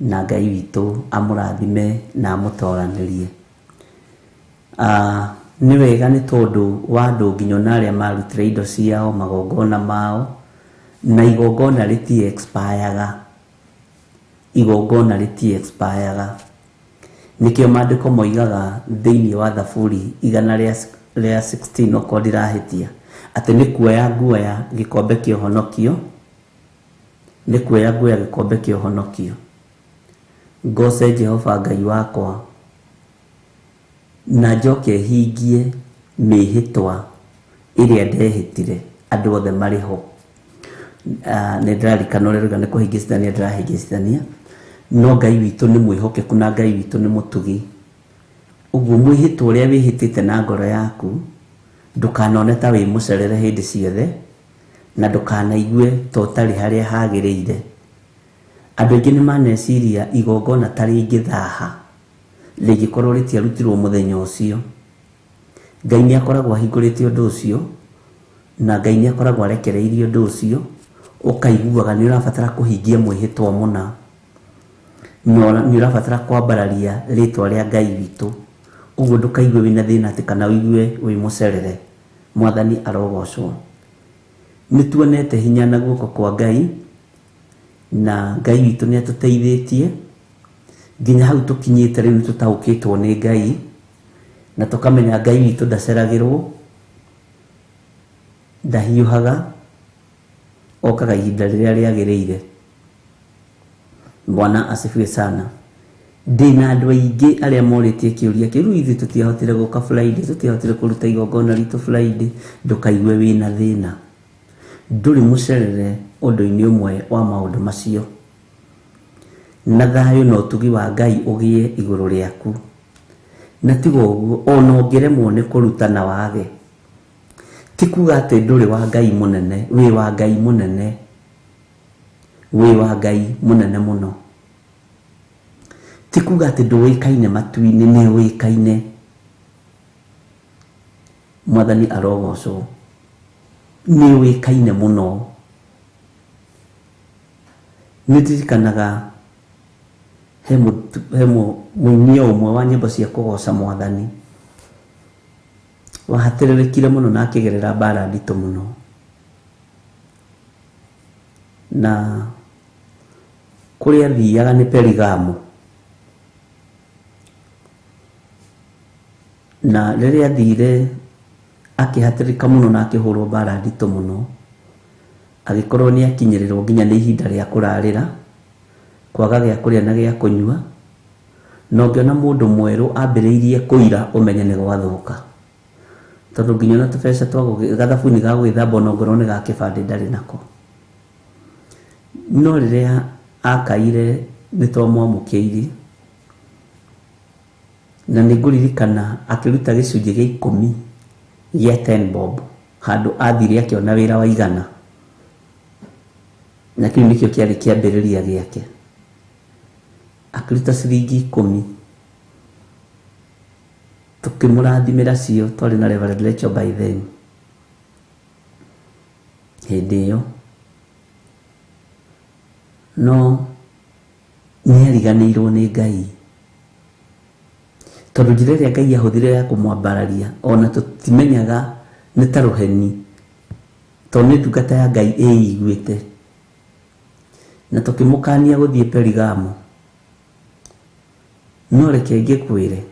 na Ngai witũ amũrathime na amũtoranĩrie. Nĩ wega nĩ tondũ wa andũ nginya arĩa marutire indo ciao magongona mao na igongona rĩti expire-ga. Igongona rĩti expire-ga. Nĩkĩo maandĩko moigaga thĩinĩ wa Thaburi 116 okorwo ndirahĩtia atĩ nĩ kuoya nguoya gĩkombe kĩa ũhonokio, nĩ kuoya nguoya gĩkombe kĩa ũhonokio. Ngoce Jehova Ngai wakwa na njoke hingie mĩhĩtwa ĩrĩa ndehĩtire andũ othe marĩ ho. Nĩ ndĩrarikana ũrĩa rũga nĩ kũhingĩcithania ndĩrahingĩcithania, no Ngai witũ nĩ mwĩhokeku na Ngai witũ nĩ mũtugi. Ũguo mwĩhĩtwa ũrĩa wĩhĩtĩte na ngoro yaku ndũkanone ta wĩ mũcerere hĩndĩ ciothe na ndũkanaigue ta ũtarĩ harĩa hagĩrĩire. Andũ aingĩ nĩ maneciria igongona ta rĩngĩthaha rĩngĩkorwo rĩtiarutirwo mũthenya ũcio. Ngai nĩ akoragwo ahingũrĩte ũndũ ũcio na Ngai nĩ akoragwo arekereirie ũndũ ũcio, ũkaiguaga nĩ ũrabatara kũhingia mwĩhĩtwa mũna. ni urabatara kwambararia ritwa ria Ngai witu uguo ndukaigue wina thina ati kana wigue wi mucerere. Mwathani arogocwo. Nituonete hinya na guoko kwa Ngai na Ngai witu ni atuteithĩtie nginya hau tukinyite riu tutaukitwo ni Ngai na tukamenya Ngai witu ndaceragirwo ndahiuhaga okaga ihinda riria riagiriire. Bwana asifiwe sana. Ndina andu aingi aria moritie kiuria kiru ithu tutiahotire guka Friday, tutiahotire kuruta igongona ritu Friday. Ndukaigue wina thina, nduri mucerere undu-ini umwe wa maundu macio, na thayo no tugi wa Ngai ugie iguru riaku. Na tigo uguo ona ngiremwo ni kurutana wage, tikuga ati nduri wa Ngai munene, wi wa Ngai munene, wi wa Ngai munene muno. Tikuga ati nduikaine matu-ini, ni wikaine. Mwathani arogocwo. Ni wikaine muno. Nitirikanaga hemo munyio umwe wa nyimbo cia kugoca Mwathani wahatiririkire muno na akigerera bara ndito muno, na kuria thiaga ni Perigamo, na riria thire akihatirika muno na akihurwo bara ndito muno, agikorwo ni akinyirirwo nginya ni ihinda ria kurarira, kwaga gya kuria na gya kunyua, no ngiona mundu mweru ambiriirie kuira umenye ni gwathuka, tondu nginya na tubesa twa gathabuni ga gwithamba no ngorwo ni ga kibande ndari nako. No riria akaire ni twamwamukiire, na niguririkana akiruta gicunji gia 10 gya 10 bob handu athire akiona wira wa 100, na kiu nikio kiari kiambiriria giake. Akiruta ciringi 10, tukimurathimira cio twari na Reverend Rachel by then. Hindi iyo no ni ariganirwo ni Ngai, tondu njira iria Ngai ahuthire ya kumwambararia ona tutimenyaga ni ta ruheni, tondu ni ndungata ya Ngai iguite, na tukimukania guthie Perigamo. No reke ngikwire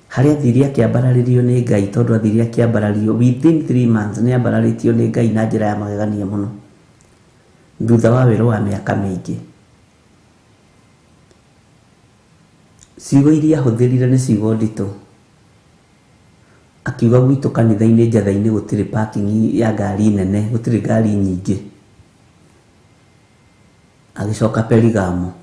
haria thiri akiambararirio ni Ngai, tondu athiri akiambarario within 3 months ni ambararirio ni Ngai na njira ya magegania muno, thutha wa wiro wa miaka mingi. Ciugo iria ahuthirire ni ciugo ndito. Akiuga gwitu kanitha-ini njatha-ini gutiri parking ya ngari nene, gutiri ngari nyingi. Agicoka Perigamo.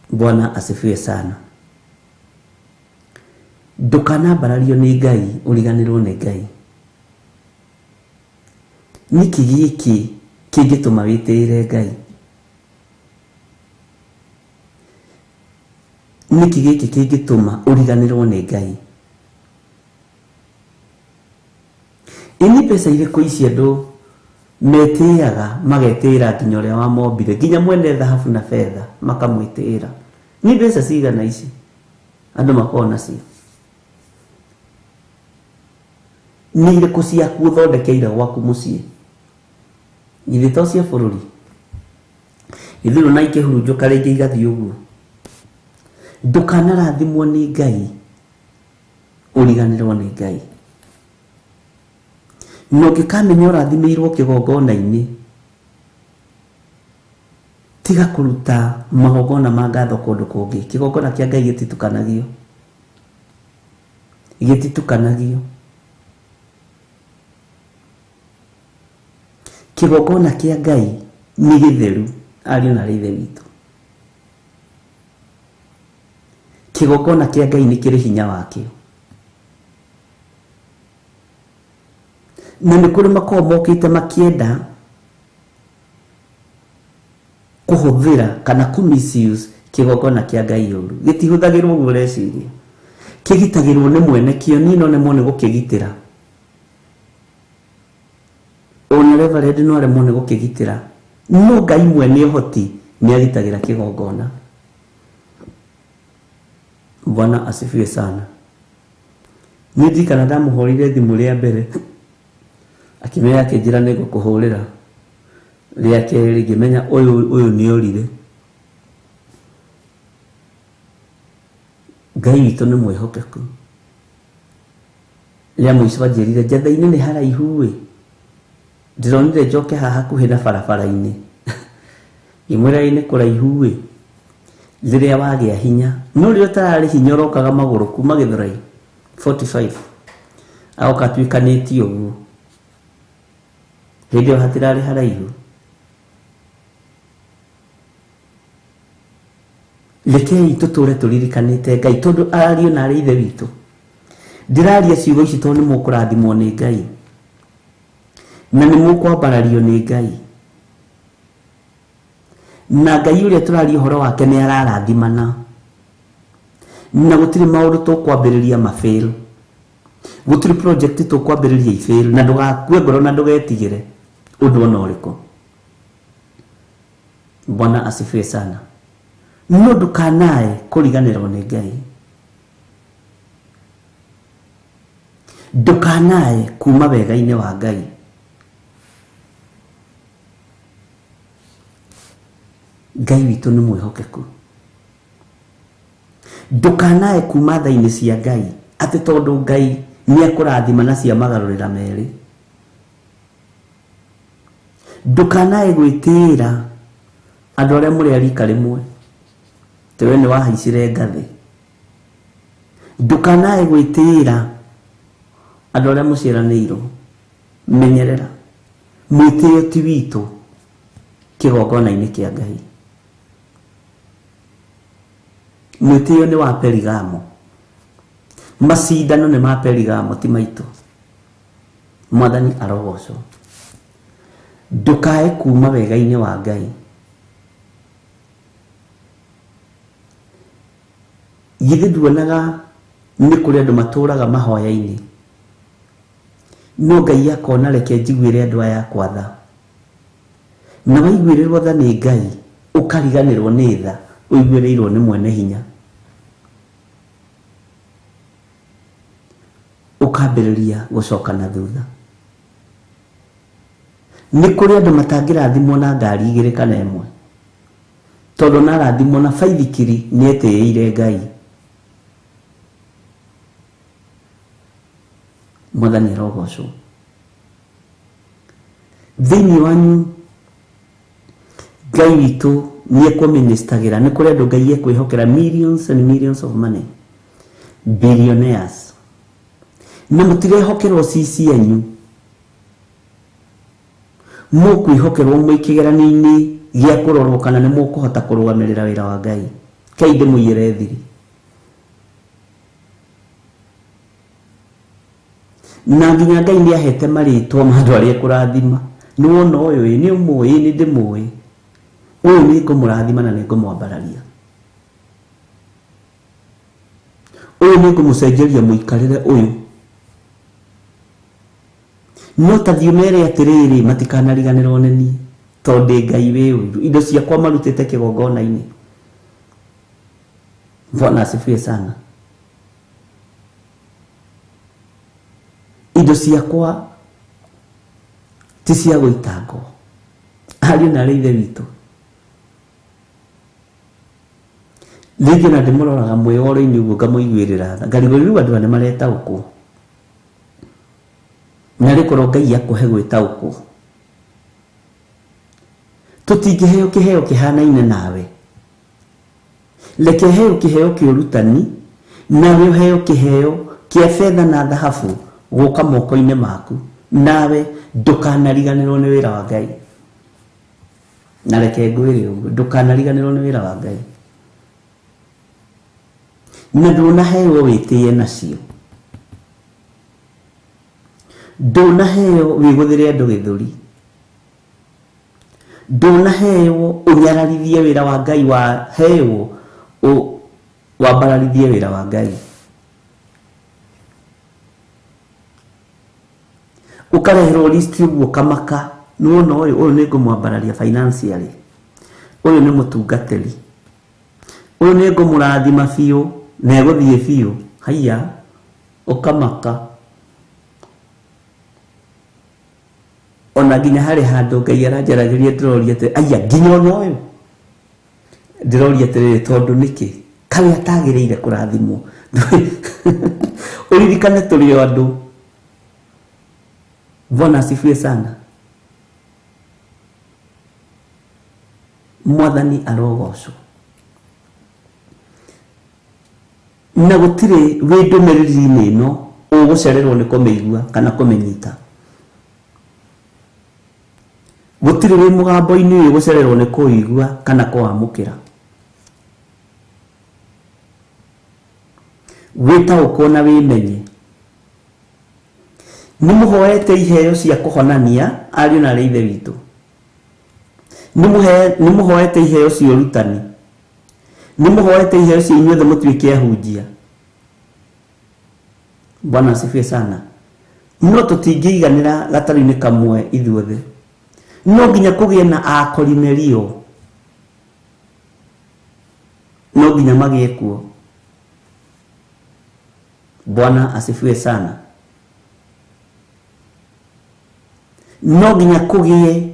Bwana asifiwe sana. Ndukanambarario ni Ngai, uriganirwo ni Ngai. Niki giki kingituma witirire Ngai? Niki giki kingituma uriganirwo ni Ngai? Ini pesa iriku ici andu metiaga magetira nginya uria wa mombire, nginya mwene thahabu na fedha makamwitira. Ni pesa cigana ici andu makona cio? Ni iriku ciaku uthondekeire gwaku mucii? Githito cia bururi ithiru na ikihurunjuka ringi igathii uguo. Ndukanarathimwo ni Ngai, uriganirwo ni Ngai. No gikamenya urathimirwo kigongona-ini, tiga kuruta magongona ma ngatho kundu kungi. Kigongona kia Ngai gititukanagio, gititukanagio. Kigongona kia Ngai ni githeru, ario na rithe witu. Kigongona kia Ngai ni kiri hinya wakio, na ni kuri makorwo mokite makienda kuhuthira kana kumisuse kigongona kia Ngai uru. Gitihuthagirwo guo reciria, kigitagirwo ni mwene kio, nino nemo ni gukigitira. Ona reverend no aremwo nĩ gũkĩgitĩra, no Ngai mwene ũhoti nĩ agitagĩra kĩgongona. Bwana asifiwe sana. Nĩndi kana ndamũhũrire thimũ rĩa mbere akĩmenya akĩnjĩra nĩ ngũkũhũrĩra rĩa kerĩ ngĩmenya ũyũ nĩ orire. Ngai witũ nĩ mwĩhokeku. Rĩa mũico anjĩrire Njatha-inĩ nĩ haraihu ĩ, ndĩronire njoke haha hakuhĩ na barabara-inĩ. Ngĩmwĩra nĩ kũraihu ĩ, rĩrĩa wagĩa hinya. No rĩrĩa ũtararĩ hinya ũrokaga magũrũ kuma Githiri 45 agoka tuĩkanĩtie ũguo. Hĩndĩ ĩyo hatirarĩ haraihu. Rekei tũtũre tũririkanĩte Ngai tondũ ariũ na arĩ ithe witũ. Ndĩraria ciugo ici tondũ nĩ mũkũrathimwo nĩ Ngai na nĩ mũkwambarario nĩ Ngai, na Ngai ũrĩa tũraria ũhoro wake nĩ ararathimana, na gũtirĩ maũndũ tũkwambĩrĩria mafail, gũtirĩ project tũkwambĩrĩria ifail, na ndũgakue ngoro na ndũgetigĩre ũndũ ona ũrĩkũ. Bwana asifiwe sana. No ndũkanae kũriganĩrwo nĩ Ngai, ndũkanae kuma wega-inĩ wa Ngai. Ngai witũ nĩ mwĩhokeku. Ndũkanae kuma tha-inĩ cia Ngai atĩ tondũ Ngai nĩ akũrathima na cia magarũrĩra merĩ. Ndũkanae gwĩtĩĩra andũ arĩa mũrĩ a rika rĩmwe tewe nĩ wahaicire ngathĩ. Ndũkanae gwĩtĩĩra andũ arĩa mũciaranĩirwo. Menyerera, mwĩtĩĩo ti witũ kĩgongona-inĩ kĩa Ngai. Mwĩtĩĩo nĩ wa Perigamo, macindano nĩ ma Perigamo ti maitũ. Mwathani arogocwo. Ndũkae kuma wega-inĩ wa Ngai. Githĩ nduonaga nĩ kũrĩ andũ matũũraga mahoya-inĩ, no Ngai akona reke njiguĩre andũ aya akwa tha, na waiguĩrĩrwo tha nĩ Ngai ũkariganĩrwo nĩ tha ũiguĩrĩirwo nĩ mwene hinya, ũkambĩrĩria gũcoka na thutha. Nĩ kũrĩ andũ matangĩrathimwo na ngari igĩrĩ kana ĩmwe, tondũ narathimwo na baithikiri nĩ etĩĩire Ngai. Mwathani arogocwo. Thĩinĩ wanyu Ngai witũ nĩ ekũministagĩra. Nĩ kũrĩ andũ Ngai ekwĩhokera millions and millions of money, billionaires, na mũtirehokerwo cianyu, mũkwĩhokerwo mwĩ kĩgeranio-inĩ gĩa kũrorwo kana nĩ mũkũhota kũrũgamĩrĩra wĩra wa Ngai. Kai ndĩmũiyĩre thiri. Na nginya Ngai nĩ ahete marĩtwa ma andũ arĩa ekũrathima. Nĩ wona ũyũ ĩ, nĩ ũmũĩ, nĩ ndĩmũĩ, ũyũ nĩ ngũmũrathima na nĩ ngũmwambararia, ũyũ nĩ ngũmũcenjeria mũikarĩre ũyũ. No ta thiĩ mere atĩrĩrĩ matikanariganĩrwo nĩ niĩ tondũ Ngai wĩ ũiru, indo ciakwa marutĩte kĩgongona-inĩ. Bwana asifiwe sana. Indo ciakwa ti cia gũitangwo. Ariũ na arĩ ithe witũ, rĩngĩ na ndĩmũroraga mwĩoro-inĩ ũguo ngamũiguĩrĩra tha, ngarigũrĩra rĩu andũ aya nĩ maretaũkwo, na rĩkorwo Ngai akũhe gwĩtaũkwo. Tũtingĩheo kĩheo kĩhanaine nawe. Reke heo kĩheo kĩa ũrutani, nawe ũheo kĩheo kĩa betha na thahabu gũka moko-inĩ maku, nawe ndũkanariganĩrwo nĩ wĩra wa Ngai. Na reke ngwĩre ũguo, ndũkanariganĩrwo nĩ wĩra wa Ngai. Na ndũnaheo wĩtĩe nacio, ndũnaheo wĩgũthĩre andũ gĩthũri, ndũnaheo ũnyararithie wĩra wa Ngai, waheo wambararithie wĩra wa Ngai. Ũkareherwo list ũguo kamaka no uyu ni ngumwambararia financially, uyu ni mutungatiri, uyu ni ngumurathima biu na eguthie biu. Haiya ukamaka ona nginya hari handu Ngai aranjaragirie ndiroria ati aya nginya ona uyu ndiroria ati tondu niki kawe atagiriire kurathimwo. Uririkane turi andu. Bwana asifiwe sana. Mwathani arogocwo. Na gutire windumiriri-ini ino ugucererwo ni kumeigua kana kumenyita. Gutire wi mugambo-ini uyu gucererwo ni kuigua kana kuamukira. Witaũkwo na wimenye. Nimuhoete iheo cia kuhonania ariũ na arĩ ithe witũ. Nimuhoete iheo cia ũrutani. Nimuhoete iheo cia inyuothe mũtuĩke ahunjia. Bwana asifiwe sana. No tũtingĩiganĩra gatarũ-inĩ kamwe ithuothe. No nginya kũgĩe na Akorinelio. No nginya magĩe kuo. Bwana asifiwe sana. No nginya kũgĩe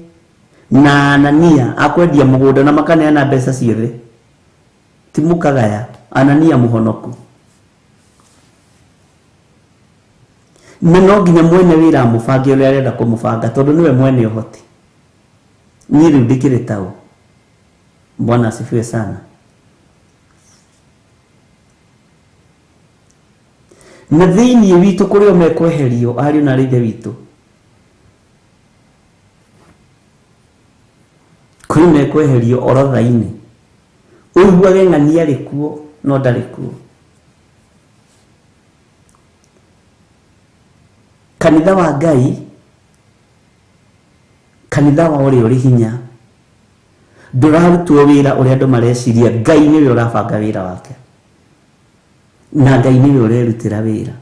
na Anania akwendia mũgũnda na makaneana mbeca ciothe. Ti mũkagaya. Anania mũhonoku. No nginya mwene wĩra amũbange ũrĩa arenda kũmũbanga tondũ niwe mwene ũhoti. Niĩ rĩu ndĩkĩrĩ taũ. Bwana asifiwe sana. Na thĩinĩ witũ kũrĩ o mekweherio ariũ na arĩ ithe witũ. Kũrĩ mekweherio orotha-inĩ. Ũiguage ng'ani arĩ kuo no ndarĩ kuo. Kanitha wa Ngai, kanitha wa ũrĩa ũrĩ hinya, ndũrarutwo wĩra ũrĩa andũ mareciria. Ngai nĩwe ũrabanga wĩra wake. Na Ngai nĩwe ũrerutĩra wĩra.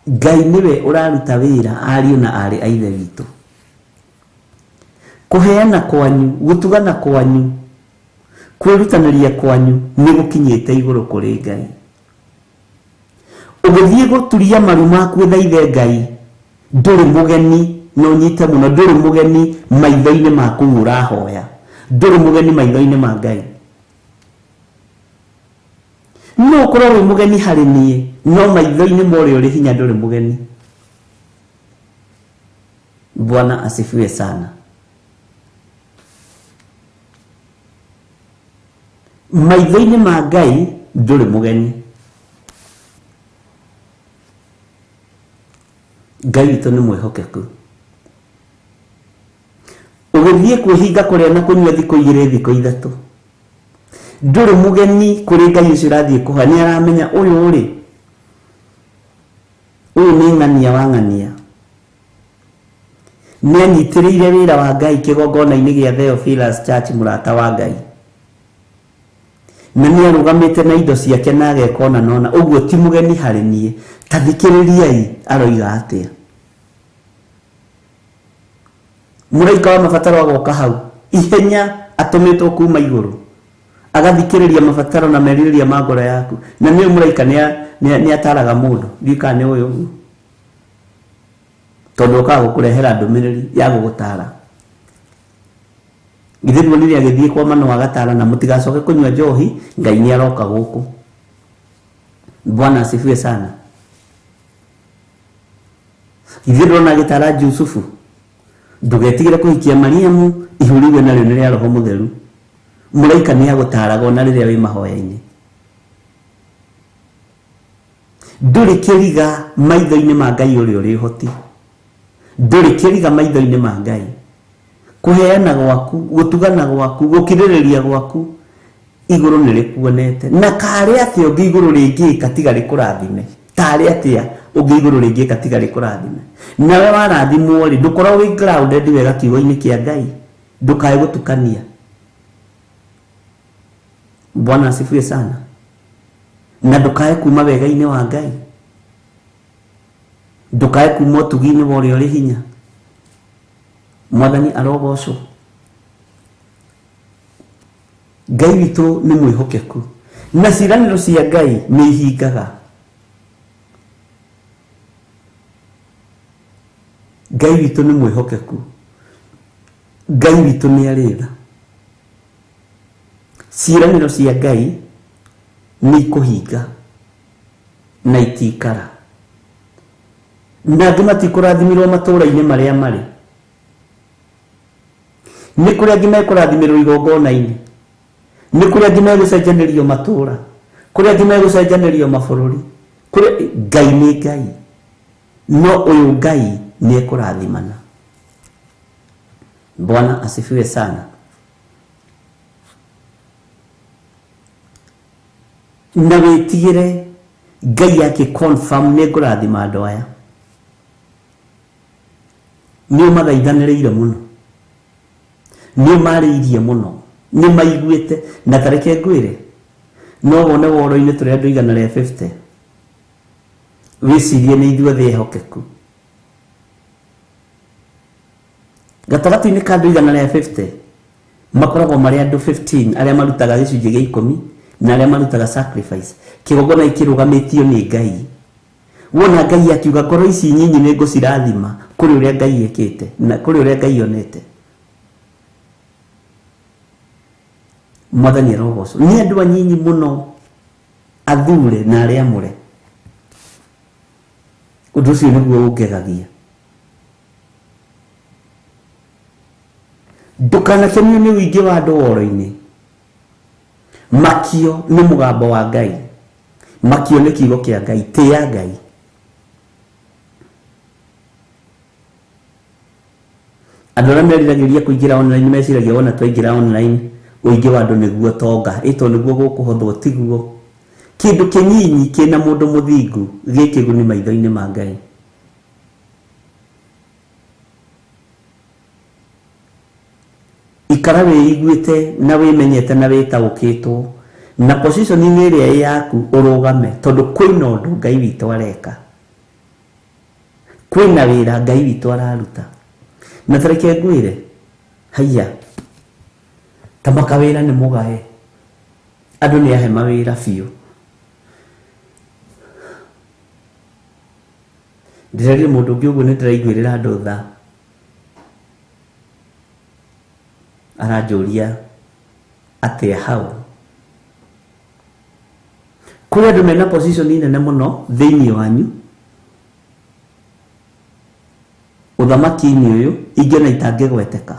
Ngai nĩwe ũraruta wĩra ariũ na arĩ a ithe witũ. Kũheana kwanyu, gũtugana kwanyu, kwĩrutanĩria kwanyu nĩ gũkinyĩte igũrũ kũrĩ Ngai. Ũgĩthiĩ gũturia maru maku ũthaithe Ngai, ndũrĩ mũgeni no nyite mũno, ndũrĩ mũgeni maitho-inĩ maku ũrahoya. Ndũrĩ mũgeni maitho-inĩ ma Ngai. No ũkorwo wĩ mũgeni harĩ niĩ, no maitho-inĩ ma ũrĩa ũrĩ hinya ndũrĩ mũgeni. Bwana asifiwe sana. Maitho-inĩ ma Ngai ndũrĩ mũgeni. Ngai witũ nĩ mwĩhokeku. Ũgĩthiĩ kwĩhinga kũrĩa na kũnyua thikũ 2 thikũ 3. Ndũrĩ mũgeni kũrĩ Ngai ũcio ũrathiĩ kũhoya. Nĩ aramenya ũyũ ũrĩ. Ũyũ nĩ ng'ania wa ng'ania. Nĩ anyitĩrĩire wĩra wa Ngai kĩgongona-inĩ gĩa Theophilus Church Murata wa Ngai. Na nĩ arũgamĩte na indo ciake na agekona nona. Ũguo ti mũgeni harĩ niĩ. Ta thikĩrĩriai aroiga atĩa. Mũraika wa mabataro agoka hau. Ihenya atũmĩtwo kuma igũrũ. Agathikĩrĩria mabataro na merirĩria ma ngoro yaku. Na nĩ mũraika nĩ ataraga mũndũ. Ndika nĩ ũyũ ũguo. Tondũ ũkaga gũkũrehera ndũmĩrĩri ya gũgũtara. Githiri nĩ agĩthiĩ kwa mano agatara na mũtigacoke kũnyua njohi, Ngai nĩ aroka gũkũ. Bwana asifiwe sana. Githiri ona agĩtara Jusufu. Ndũgetigĩre kũhikia Mariamu, ihũriwe narĩo nĩ rĩa Roho Mũtheru. Mũraika nĩ agũtaraga ona rĩrĩa wĩ mahoya-inĩ. Ndũrĩ kĩriga maitho-inĩ ma Ngai ũrĩa ũrĩ ũhoti. Ndũrĩ kĩriga maitho-inĩ ma Ngai. Kũheana gwaku, gũtugana gwaku, gũkirĩrĩria gwaku igũrũ nĩ rĩkuonete. Na karĩ atĩa ũngĩ igũrũ rĩngĩka tiga rĩkũrathime. Tarĩ atĩa ũngĩ igũrũ rĩngĩka tiga rĩkũrathime. Nawe warathimwo rĩ, ndũkorwo wĩ grounded wega kiugo-inĩ kĩa Ngai. Ndũkae gũtukania. Bwana asifiwe sana. Na ndũkae kuma wega-inĩ wa Ngai. ndukae kuma tugi-inĩ wa ũrĩa ũrĩ hinya. Mwathani arogocwo. Ngai witũ nĩ mwĩhokeku na ciĩranĩro cia Ngai nĩ ihingaga. Ngai witũ nĩ mwĩhokeku. Ngai witũ nĩ arĩtha. Ciĩranĩro cia Ngai nĩ ikũhinga na itikara. Na angĩ matikũrathimirwo matũũra-inĩ marĩa marĩ. Nĩ kũrĩ angĩ mekũrathimirwo igongona-inĩ. Nĩ kũrĩ angĩ megũcenjanĩrio matũũra. Kũrĩ angĩ megũcenjanĩrio mabũrũri. Ngai nĩ Ngai. No ũyũ Ngai nĩ ekũrathimana. Bwana asifiwe sana. Na wĩtigĩre Ngai yake confirm nĩ ngũrathima andũ aya. Nĩ ũmathaithanĩrĩire mũno. Nĩ ũmarĩirie mũno. Nĩ maiguĩte na tareke ngwĩre. No wone woro-inĩ tũrĩ andũ 150. Wĩcirie nĩ ithuothe ehokeku. Gatagatĩ-inĩ ka andũ 150 makoragwo marĩ andũ 15 arĩa marutaga gĩcunjĩ gĩa 10 na arĩa marutaga sacrifice. Kĩgongona kĩrũgamĩtio nĩ Ngai. Wona Ngai akiuga ngoro ici nyinyi nĩ ngũcirathima kũrĩ ũrĩa Ngai ekĩte na kũrĩ ũrĩa Ngai onete. Mwathani arogocwo. Nĩ andũ anyinyi mũno athure na arĩa amũre. Ũndũ ũcio nĩguo ũngegagia. Ndũkanakenio nĩ ũingĩ wa andũ woro-inĩ. Makio nĩ mũgambo wa Ngai. Makio nĩ kiugo kĩa Ngai. Tĩa Ngai. Andũ arĩa meriragĩria kũingĩra online meciragia wona twaingĩra online ũingĩ wa andũ nĩguo tonga. Ĩto nĩguo gũkũhothwo tiguo. Kĩndũ kĩnyinyi kĩna mũndũ mũthingu gĩkĩguni maitho-inĩ ma Ngai. Ikara wĩiguĩte na wĩmenyete na wĩtaũkĩtwo na position-inĩ ĩrĩa ĩ yaku ũrũgame tondũ kwĩna ũndũ Ngai witũ areka. Kwĩna wĩra Ngai witũ araruta. Na tareke ngwĩre haiya ta makawĩra nĩ mũgae. Andũ nĩ ahe mawĩra biũ. Ndĩrerire mũndũ ũngĩ ũguo nĩ ndĩraiguĩrĩra andũ tha. Aranjũria atĩa hau. Kũrĩ andũ mena position nene mũno thĩinĩ wanyu. Ũthamaki-inĩ ũyũ ingĩona itangĩgweteka.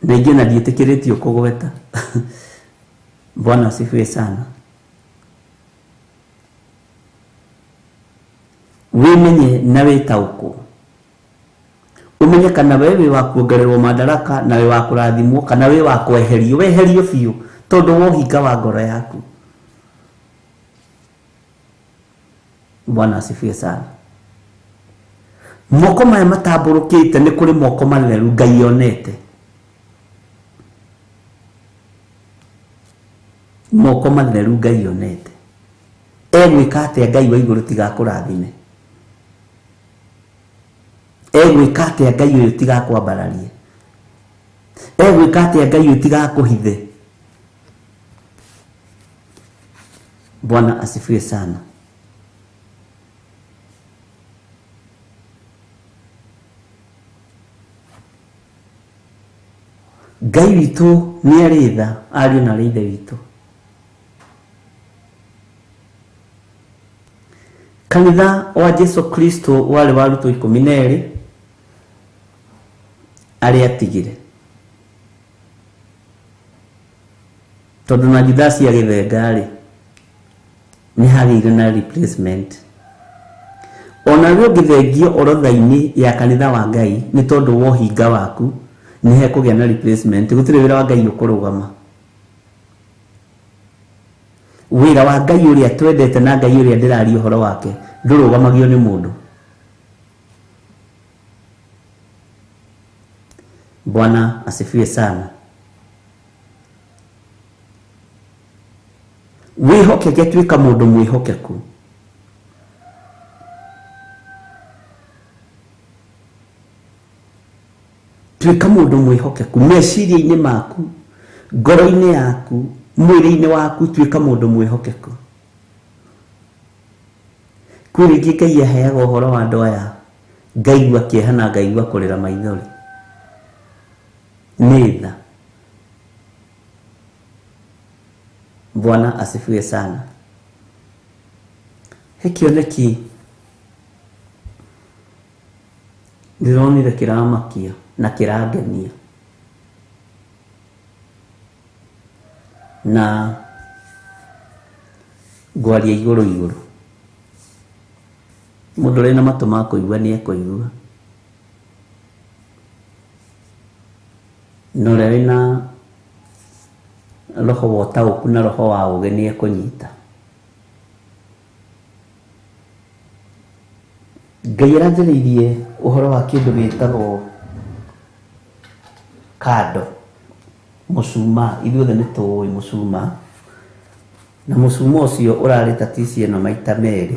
Na ingĩona ndiĩtĩkĩrĩtio kũgweta. Bwana asifiwe sana. Wĩmenye na wĩtaũkwo. Umenye kana wewe wĩ wa kuongererwo madaraka na wĩ wa kũrathimwo kana wĩ wa kweherio. Weherio biũ tondũ wohinga wa ngoro yaku. Bwana asifiwe sana. Moko maya matambũrũkĩte nĩ kũrĩ moko matheru Ngai onete. Moko matheru Ngai onete. Egwĩka atĩa Ngai wa igũrũ tiga kũrathime? Egwĩka atĩa Ngai ũyũ tiga kwambararie? Egwĩka atĩa Ngai ũyũ tiga kũhithe? Bwana asifiwe sana. Ngai witũ nĩ arĩ tha, ariũ na arĩ ithe witũ. Kanitha wa Jesu Kristo warĩ wa arutwo 12 arĩa atigire. Tondũ na Judasi agĩthenga-rĩ nĩ hagĩire na replacement. Ona rĩu ũngĩthengio orodha-inĩ ya kanitha wa Ngai nĩ tondũ wa ũhinga waku nĩ hekũgĩa na replacement. Gũtirĩ wĩra wa Ngai ũkũrũgama. Wĩra wa Ngai ũrĩa twendete na Ngai ũrĩa ndĩraria ũhoro wake ndũrũgamagio nĩ mũndũ. Bwana asifiwe sana. Wĩhokeke tuĩka mũndũ mwĩhokeku. tuika mundu mwihokeku meciria-ini maku, ngoro-ini yaku, mwiri-ini waku, tuika mundu mwihokeku. Kwĩrĩngĩ Ngai aheaga ũhoro wa andũ aya ngaigua kĩeha na ngaigua kũrĩra maithori. Nĩ tha. Bwana asifiwe sana. He kĩoneki ndĩronire kĩramakia na kĩrangenia, na ngwaria igũrũ. Mũndũ ũrĩ na matũ ma kũigua nĩ ekũigua, na ũrĩa wĩna roho wa ũtaũku na roho wa ũũgĩ nĩ ekũnyita. Ngai aranjĩrĩirie ũhoro wa kĩndũ gĩtagwo kando, mũcuma. Ithuothe nĩ tũĩ mũcuma, na mũcuma ũcio ũrarĩ tatici ĩno maita merĩ.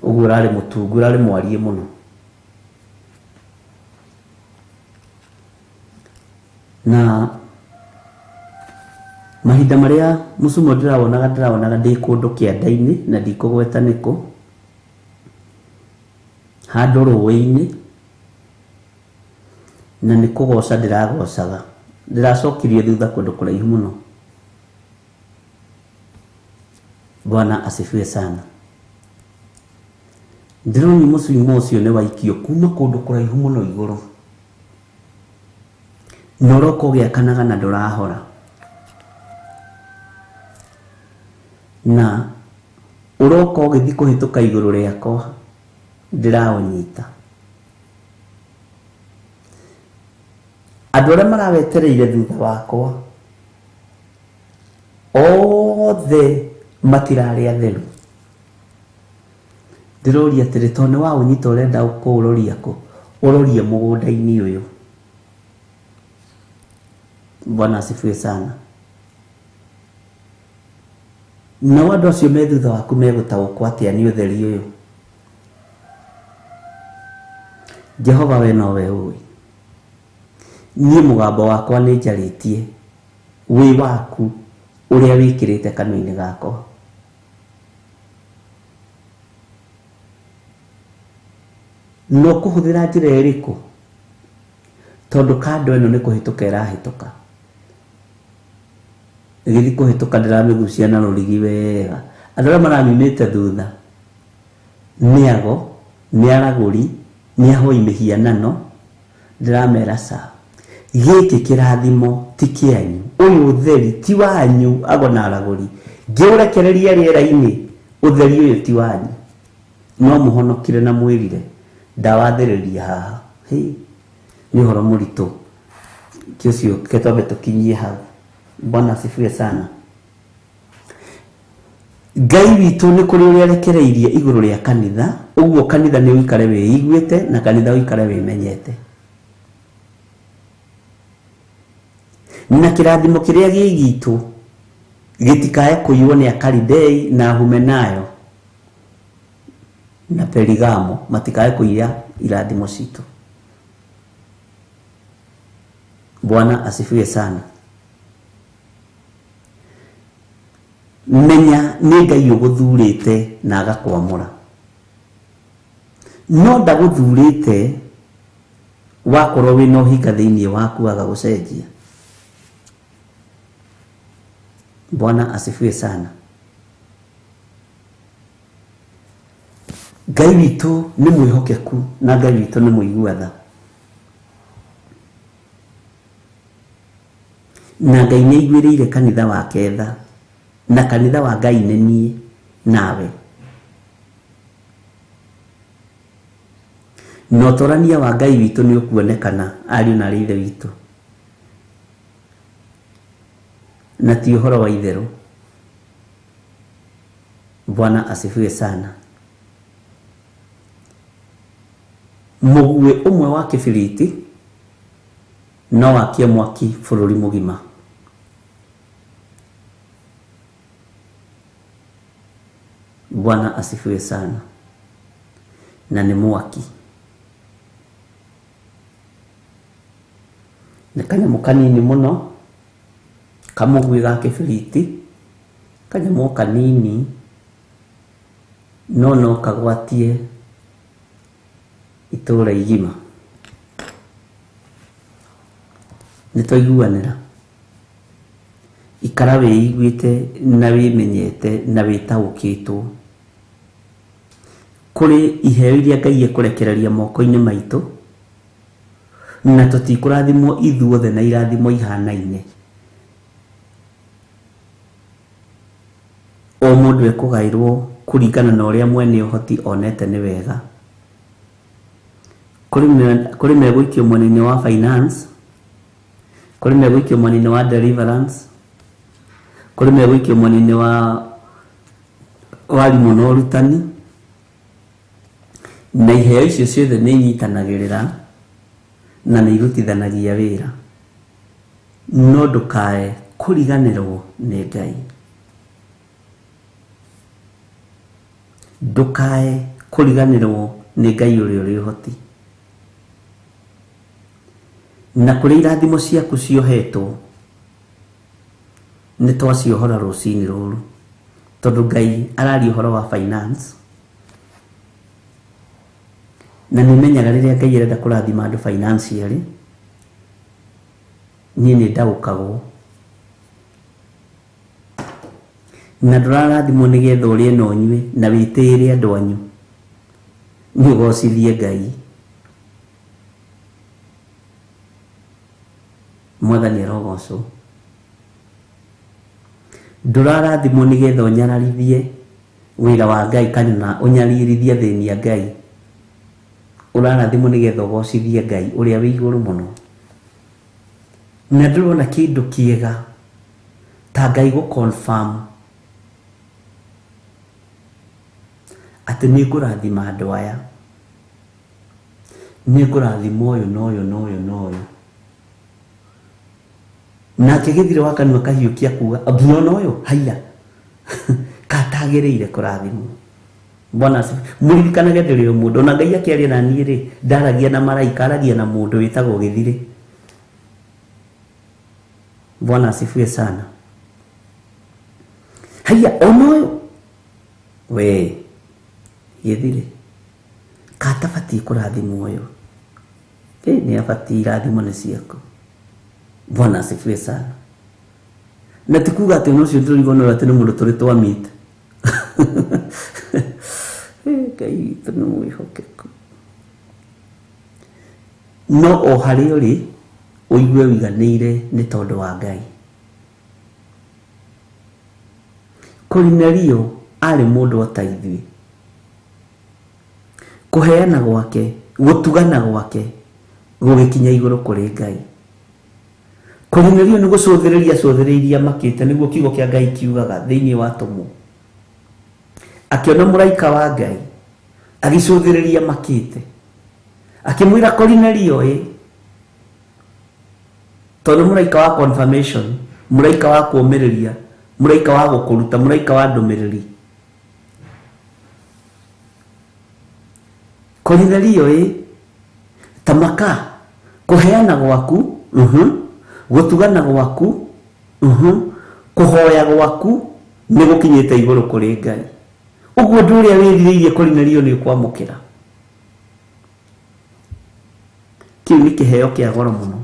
Ũguo ũrarĩ mũtungu, ũrarĩ mwarie mũno. Na mahinda marĩa mũcuma ndĩrawonaga ndĩ kũndũ kĩanda-inĩ na ndikũgweta nĩkũ, handũ rũĩ-inĩ, na nĩ kũgoca ndĩragocaga, ndĩracokirie thutha kũndũ kũraihu mũno. Bwana asifiwe sana. Ndĩroni mũcuma ũcio nĩ waikio kuma kũndũ kũraihu mũno igũrũ, na ũroka ũgĩakanaga na ndũrahora, na ũroka ũgĩthiĩ kũhĩtũka igũrũ rĩakwa ndĩraũnyita. Andũ arĩa marawetereire thutha wakwa othe matirarĩ atheru. Ndĩroria atĩrĩ, tondũ nĩ waũnyita ũrenda kũũroria kũ? Ũrorie mũgũnda-inĩ ũyũ. Bwana asifiwe sana. Na andũ acio me thutha waku megũtaũkwo atĩa nĩ ũtheri ũyũ? Jehova we nowe ũĩ. Niĩ mũgambo wakwa nĩ njarĩtie wĩ waku ũrĩa wĩkĩrĩte kanua-inĩ gakwa. No kũhũthĩra njĩra ĩrĩkũ? Tondũ kando ĩno nĩ kũhĩtũka ĩrahĩtũka. Ĩgĩthiĩ kũhĩtũka ndĩramĩgucia na rũrigi wega. Andũ arĩa maramimĩte thutha nĩ ago, nĩ aragũri, nĩ ahoi mĩhianano, ndĩramera ca. Gĩkĩ kĩrathimo ti kĩanyu, ũyũ ũtheri ti wanyu, ago na aragũri. Ngĩũrekereria rĩera-inĩ, ũtheri ũyũ ti wanyu. No mũhonokire na mwĩrire ndawathĩrĩria haha. Nĩ ũhoro mũritũ kĩũcio kĩtwambe tũkinyie hau. Bwana asifiwe sana. Ngai witũ nĩ kũrĩ ũrĩa arekereirie igũrũ rĩa kanitha, ũguo kanitha nĩ ũikare wĩiguĩte na kanitha ũikare wĩmenyete. Na kĩrathimo kĩrĩa gĩ gitũ gĩtikae kũiywo nĩ Akalidei na Humenayo na Perigamo, matikae kũiya irathimo citũ. Bwana asifiwe sana. Menya nĩ Ngai ũgũthurĩte na agakwamũra. No ndagũthurĩte wakorwo wĩna ũhinga thĩinĩ waku agagũcenjia. Bwana asifiwe sana. Ngai witũ nĩ mwĩhokeku na Ngai witũ nĩ mũiguatha. Na Ngai nĩ aiguĩrĩire kanitha wake tha, na kanitha wa Ngai nĩ niĩ nawe. Na ũtorania wa Ngai witũ nĩ ũkuonekana ariũ na arĩ ithe witũ. Na ti ũhoro wa itherũ. Bwana asifiwe sana. Mũguĩ ũmwe wa kĩbiriti no wakie mwaki bũrũri mũgima. Bwana asifiwe sana. Na nĩ mwaki. nĩ kanyamũ kanini mũno, kamũgui ga kĩbiriti, kanyamũ kanini no kagwatie itũũra igima. Nĩ twaiguanĩra, ikara wĩiguĩte na wĩmenyete na wĩtaũkĩtwo kũrĩ iheo iria Ngai ekũrekereria moko-inĩ maitũ, na tũtikũrathimwo ithuothe na irathimo ihanaine. O mũndũ ekũgaĩrwo kũringana na ũrĩa mwene ũhoti onete nĩ wega. Kũrĩ megũikio mwena-inĩ wa finance, kũrĩ megũikio mwena-inĩ wa deliverance, kũrĩ megũikio mwena-inĩ wa warimũ na ũrutani, na iheo icio ciothe nĩ inyitanagĩrĩra na nĩ irutithanagia wĩra, no ndũkae kũriganĩrwo nĩ Ngai. Ndũkae kũriganĩrwo nĩ Ngai ũrĩa ũrĩ ũhoti, na kũrĩ irathimo ciaku ciohetwo nĩ twaciohora rũcinĩ rũrũ, tondũ Ngai araria ũhoro wa finance, na nĩmenyaga rĩrĩa Ngai arenda kũrathima andũ financially, niĩ nĩ ndaũkagwo, na ndũrarathimwo nĩgetha ũrĩe na ũnyue na wĩtĩĩre andũ anyu, nĩ ũgocithie Ngai. Mwathani arogocwo. Ndũrarathimwo nĩgetha ũnyararithie wĩra wa Ngai kana ũnyararithie thĩini ya Ngai, ũrarathimwo nĩgetha ũgocithie Ngai ũrĩa wĩ igũrũ mũno. Na ndũrona kĩndũ kĩega ta Ngai gũ-confirm atĩ nĩ ngũrathima andũ aya, nĩ ngũrathima ũyũ na ũyũ na ũyũ na ũyũ, nake Githiri wa kanua kahiũkia kuga ngĩona ũyũ haiya katagĩrĩire kũrathimwo. Bwana mũririkanage ndĩrĩ o mũndũ, ona Ngai akĩaria na niĩ rĩ, ndaragia na maraika, aragia na mũndũ wĩtagwo Githiri. Bwana asifiwe sana. Haiya ona ũyũ we Githiri katabatiĩ kũrathimwo ũyũ, nĩ abatiĩ irathimo nĩ ciaku. Bwana asifiwe sana. Na ti kuga atĩ ũcio ndũrigona atĩ nĩ mũndũ tũrĩ twamĩte. Ngai witũ nĩ mwĩhokeku. No o harĩa ũrĩ ũigue ũiganĩire nĩ tondũ wa Ngai. Kornelio arĩ mũndũ o ta ithuĩ. Kũheana gwake, gũtugana gwake gũgĩkinya igũrũ kũrĩ Ngai. Kornelio nĩ gũcũthĩrĩria makĩte, nĩguo kiugo kĩa Ngai kiugaga thĩinĩ wa Tũmũ. Akĩona mũraika wa Ngai agĩcũthĩrĩria makĩte, akĩmwĩra Kornelio tondũ mũraika wa confirmation, mũraika wa kũũmĩrĩria, mũraika wa gũkũruta, mũraika wa ndũmĩrĩri. Kornelio tamaka kũheana gwaku, gũtugana gwaku, kũhoya gwaku nĩ gũkinyĩte igũrũ kũrĩ Ngai. Ũguo ũndũ ũrĩa wĩrirĩirie Kornelio nĩ ũkwamũkĩra. Kĩu nĩ kĩheo kĩa goro mũno.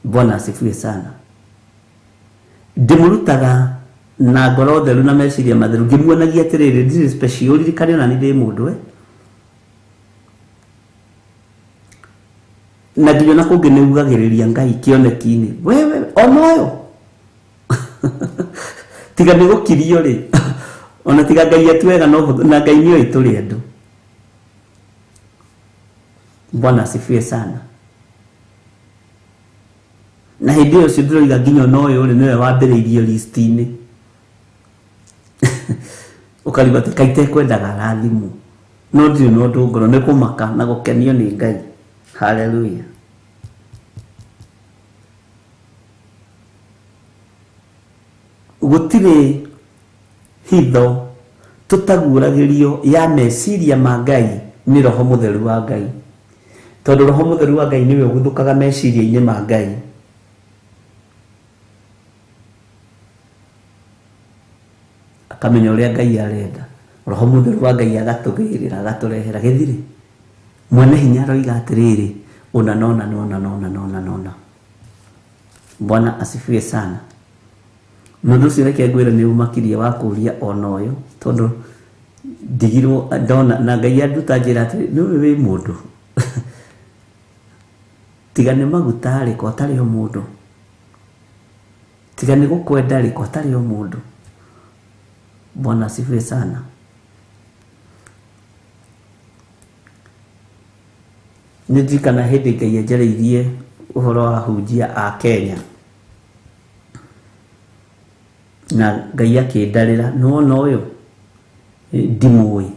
Bwana asifiwe sana. Ndĩmũrutaga na ngoro theru na meciria matheru, ngĩmuonagia atĩrĩrĩ, this is special, ũririkane ona nĩ ndĩ mũndũ na nginya na kũngĩ nĩ ugagĩrĩria Ngai kĩoneki-inĩ, wewe ona ũyũ tiga nĩ gũkirio rĩ, ona tiga Ngai atuega na Ngai nĩ oĩ tũrĩ andũ. Bwana asifiwe sana. Na hĩndĩ ĩyo ndĩroiga nginya ona ũyũ rĩ nĩwe wambĩrĩirie list-inĩ. Ũkarigwo atĩ kaĩ itekwendaga rathimwo, no ndirĩ na ũndũ ngoro, nĩ kũmaka na gũkenio nĩ Ngai. Haleluya. Gũtirĩ hitho tũtaguũragĩrio ya meciria ma Ngai nĩ roho mũtheru wa Ngai, tondũ roho mũtheru wa Ngai nĩwe ũgũthũkaga meciria-inĩ ma Ngai. Akamenya ũrĩa Ngai arenda. Roho mũtheru wa Ngai agatũgĩrĩra, agatũrehera. Githiri mwene hinya aroiga atĩrĩrĩ, ona. Bwana asifiwe sana. Mũndũ ũcio reke ngwĩre nĩ umakirie wa kũria ona ũyũ, tondũ ndigirwo ndona na Ngai anduta njĩra atĩ nĩwe wĩ mũndũ. Tiga nĩ maguta rĩ, ko tarĩ o mũndũ. Tiga nĩ gũkwenda rĩ, ko tarĩ o mũndũ. Bwana asifiwe sana. Nĩndirikana hĩndĩ Ngai anjarĩirie ũhoro wa hunjia a Kenya, na Ngai akĩndarĩra nĩwona ũyũ ndimũĩ.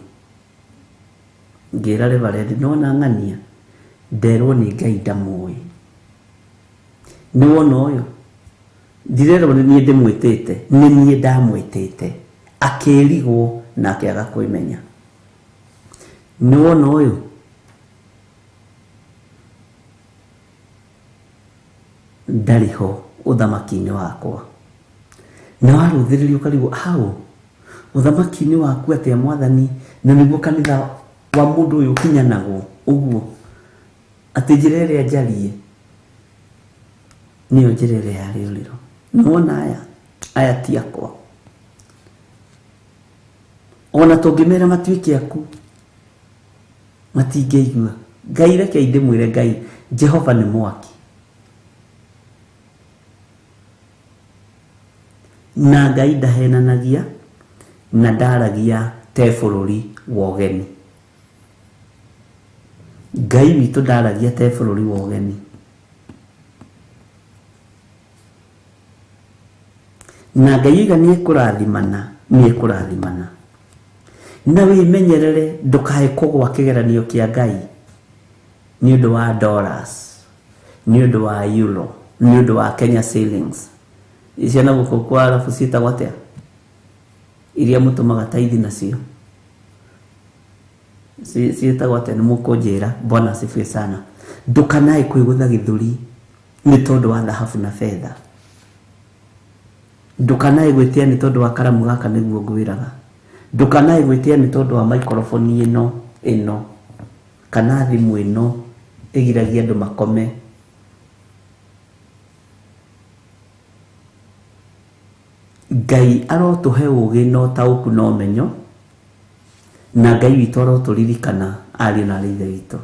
Ngĩra Reverend nĩwona ng'ania, nderwo nĩ Ngai ndamũĩ. Nĩwona ũyũ ndirerwo nĩ niĩ ndĩmwĩtĩte, nĩ niĩ ndamwĩtĩte, akĩrigwo na akĩaga kwĩmenya. Nĩwona ũyũ ndarĩ ho ũthamaki-inĩ wakwa. Na warũthĩrĩria ũkarigwo hau ũthamaki-inĩ waku atĩa Mwathani, na nĩguo kanitha wa mũndũ ũyũ ũkinyanagwo ũguo, atĩ njĩra ĩrĩa njariĩ nĩyo njĩra ĩrĩa yarĩ ũrĩro. Nĩwona aya ti akwa. Ona tũngĩmera matuĩke aku matingĩigua. Ngai reke ndĩmwĩre Ngai, Jehova nĩ mwaki, na Ngai ndahenanagia na ndaragia te bũrũri wa ũgeni. Ngai witũ ndaragia te bũrũri wa ũgeni. Na Ngai iga nĩ ekũrathimana. Na wĩmenyerere ndũkae kũgwa kĩgeranio kĩa Ngai nĩ ũndũ wa dollars, nĩ ũndũ wa euro, nĩ ũndũ wa Kenya shillings. Icio na gũkũ kwa arabu ciĩtagwo atĩa, iria mũtũmaga taithi nacio ciĩtagwo atĩa, nĩ mũkũnjĩra. Bwana asifiwe sana. Ndũkanae kwĩgũtha gĩthũri nĩ tondũ wa thahabu na fedha. Ndũkanae gwĩtia nĩ tondũ wa karamu gaka nĩguo ngwĩraga. Ndũkanae gwĩtia nĩ tondũ wa microphone ĩno kana thimũ ĩno ĩgiragia andũ makome. Ngai arotũhe ũgĩ na ũtaũku na ũmenyo, na Ngai witũ arotũririkana ariũ na aarĩ a Ithe witũ.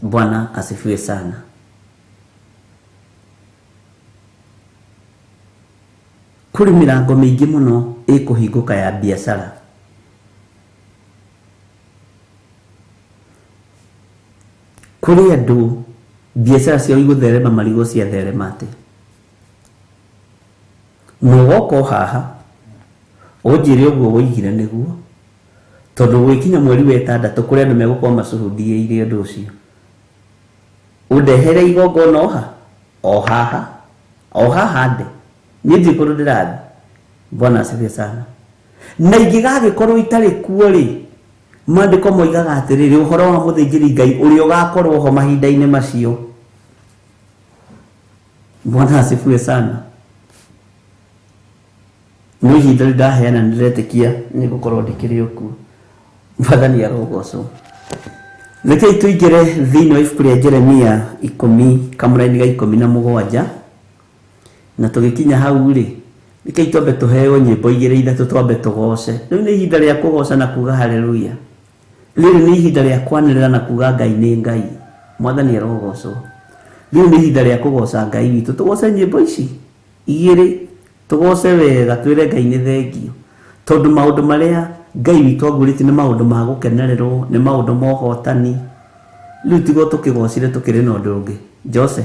Bwana asifiwe sana. Kũrĩ mĩrango mĩingĩ mũno ĩkũhingũka ya biacara. Kũrĩ andũ biacara ciao igũtherema marigũ ciatherema atĩ. Nũgoko haha ũnjĩre ũguo woigire nĩguo, tondũ gwĩkinya mweri wa 6 kũrĩ andũ megũkorwo macuhudĩire ũndũ ũcio. Ũndehere igongona o haha ndĩ niĩ ndikũrũ ndĩrathi. Bwana asifiwe sana. Na ingĩgagĩkorwo itarĩ kuo rĩ, maandĩko moigaga atĩrĩrĩ, ũhoro wa mũthĩnjĩri Ngai ũrĩa ũgakorwo ho mahinda-inĩ macio. Bwana asifiwe sana. Nĩ ihinda ndaheana nĩretĩkia nĩ gũkorwo ndĩkĩrĩ okuo. Mwathani arogocwo. Rekei tũingĩre thĩinĩ wa ibuku rĩa Jeremia 10 kamũra-inĩ ga 17, na tũgĩkinya hau rĩ, rekei twambe tũheo nyĩmbo 2-3 twambe tũgoce. Rĩu nĩ ihinda rĩa kũgoca na kuga haleluya. Rĩu nĩ ihinda rĩa kwanĩrĩra na kuga Ngai nĩ Ngai. Mwathani arogocwo. Rĩu nĩ ihinda rĩa kũgoca Ngai witũ. Tũgoce nyĩmbo ici 2, tũgoce wega, twĩre Ngai nĩ thengio, tondũ maũndũ marĩa Ngai witũ agũrĩte nĩ maũndũ ma gũkenererwo, nĩ maũndũ ma ũhotani. Rĩu tigo tũkĩgocire tũkĩrĩ na ũndũ ũngĩ. Jose,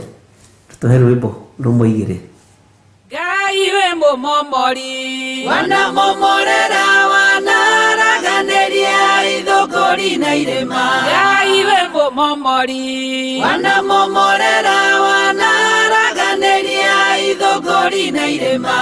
tũhe rwĩmbo rũmwe 2. Ngai we mũmomori, wanamomorera wanaraganĩria ithũngũri na irĩma. Ngai we mũmomori, wanamomorera wanaraganĩria ithũngũri na irĩma.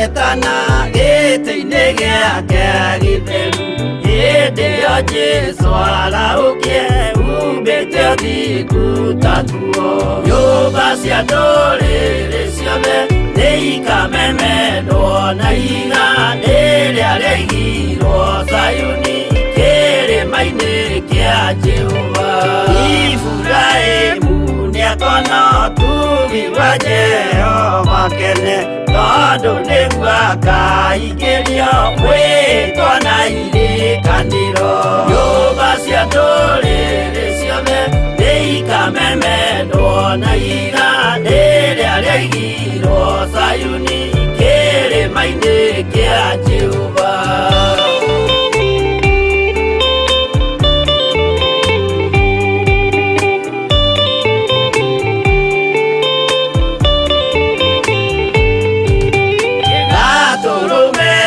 agĩtana gĩtĩ-inĩ gĩake gĩtheru. Hĩndĩ ĩyo Jesũ araũkie umbĩte ũthingu ta tuo. Nyũmba cia ndũrĩrĩ ciothe nĩikamemendwo na ihiga rĩrĩa rĩaigirwo Zayuni kĩrĩma-inĩ kĩa Jehova. Iburahĩmu nĩakona ũtugi wa Jehova kene, tondũ nĩguo akaingĩrio mwĩtwo na irĩkanĩro. Nyũmba cia ndũrĩrĩ ciothe nĩikamemendwo na ihiga rĩrĩa rĩaigirwo Zayuni kĩrĩma-inĩ kĩa Jehova.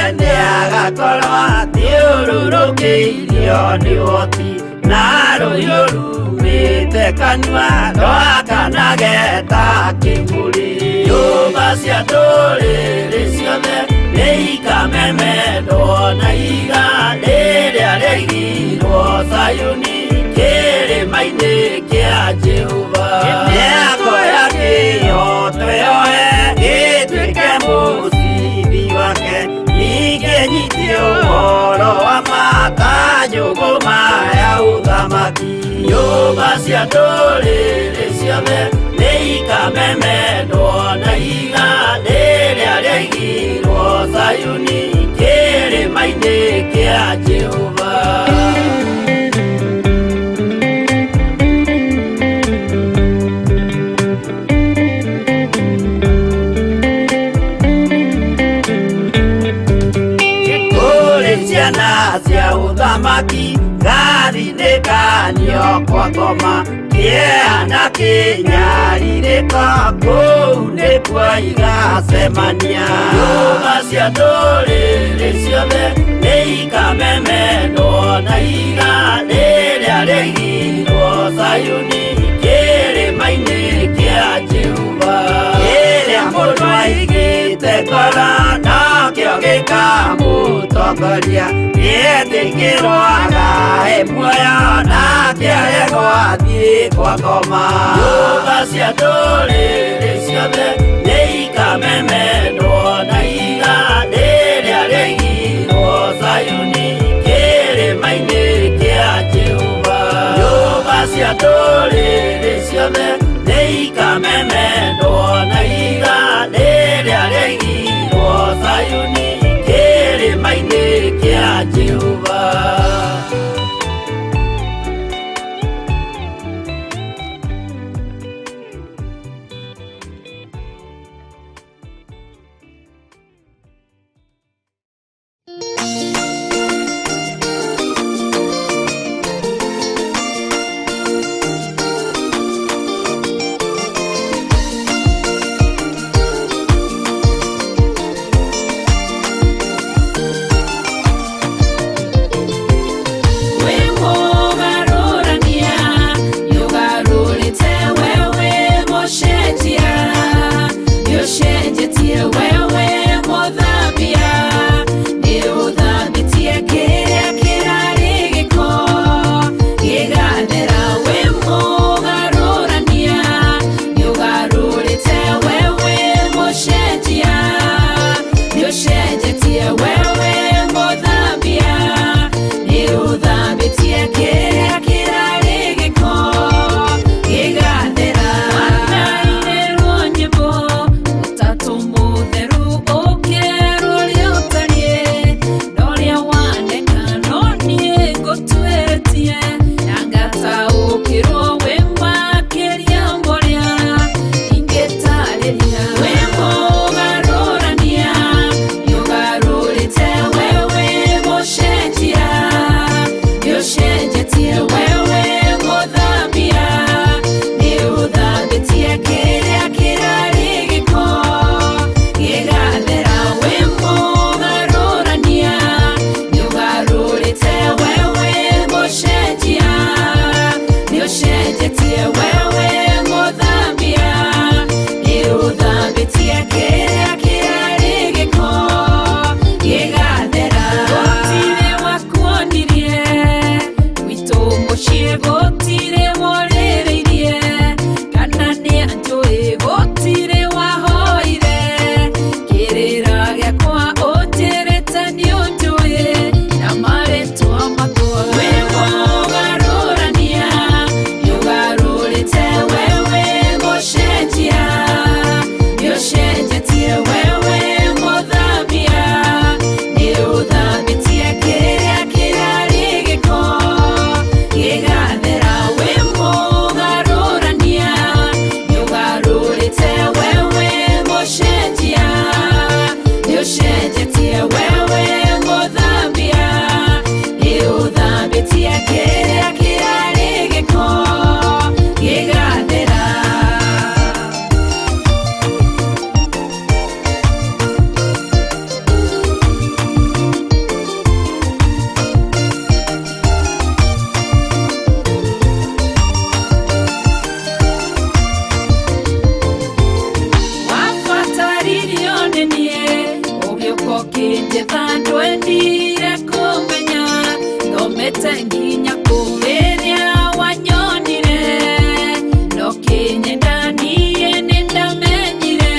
Agakorwo athiũrũrũkĩirio nĩ ũhoti, na rũhiũ rumĩte kanua rwakanageta kĩmũrĩ. Nyũmba cia ndũrĩrĩ ciothe nĩikamemendwo na ihiga rĩrĩa rĩaigirwo Zayuni kĩrĩma-inĩ kĩa Jehova. Nĩakoya kĩyo twĩoe gĩtuĩke mũcibi wake, ningĩ nyitie ũhoro wa makanjũgũ maya ũthamaki. Nyũmba cia ndũrĩrĩ ciothe nĩikamemendwo na ihiga rĩrĩa rĩaigirwo Zayuni kĩrĩma-inĩ kĩa Jehova. Ciana cia ũthamaki gathinĩkanio kwa ngoma, kĩeha kĩnyarirĩko kũu nĩkuo igacemania. Nyũmba cia ndũrĩrĩ ciothe nĩikamemendwo na ihiga rĩrĩa rĩaigirwo Zayuni kĩrĩma-inĩ kĩa Jehova. Rĩrĩa mũndũ aigĩte ngoro nakĩo gĩkamũtongoria, gĩetĩkĩrwaga muoyo nake arego athiĩ kwa ngoma. Nyũmba cia ndũrĩrĩ ciothe nĩikamemendwo na ihiga rĩrĩa rĩaigirwo Zayuni kĩrĩma-inĩ kĩa Jehova. Nyũmba cia ndũrĩrĩ ciothe nĩikamemendwo na ihiga rĩrĩa rĩaigirwo Zayuni kĩrĩma-inĩ kĩa Jehova. nie ogĩũka ũkĩnjetha ndwendire kũmenya thomete nginya kũrĩrĩa wanyonire no kĩnyenda niĩ nĩndamenyire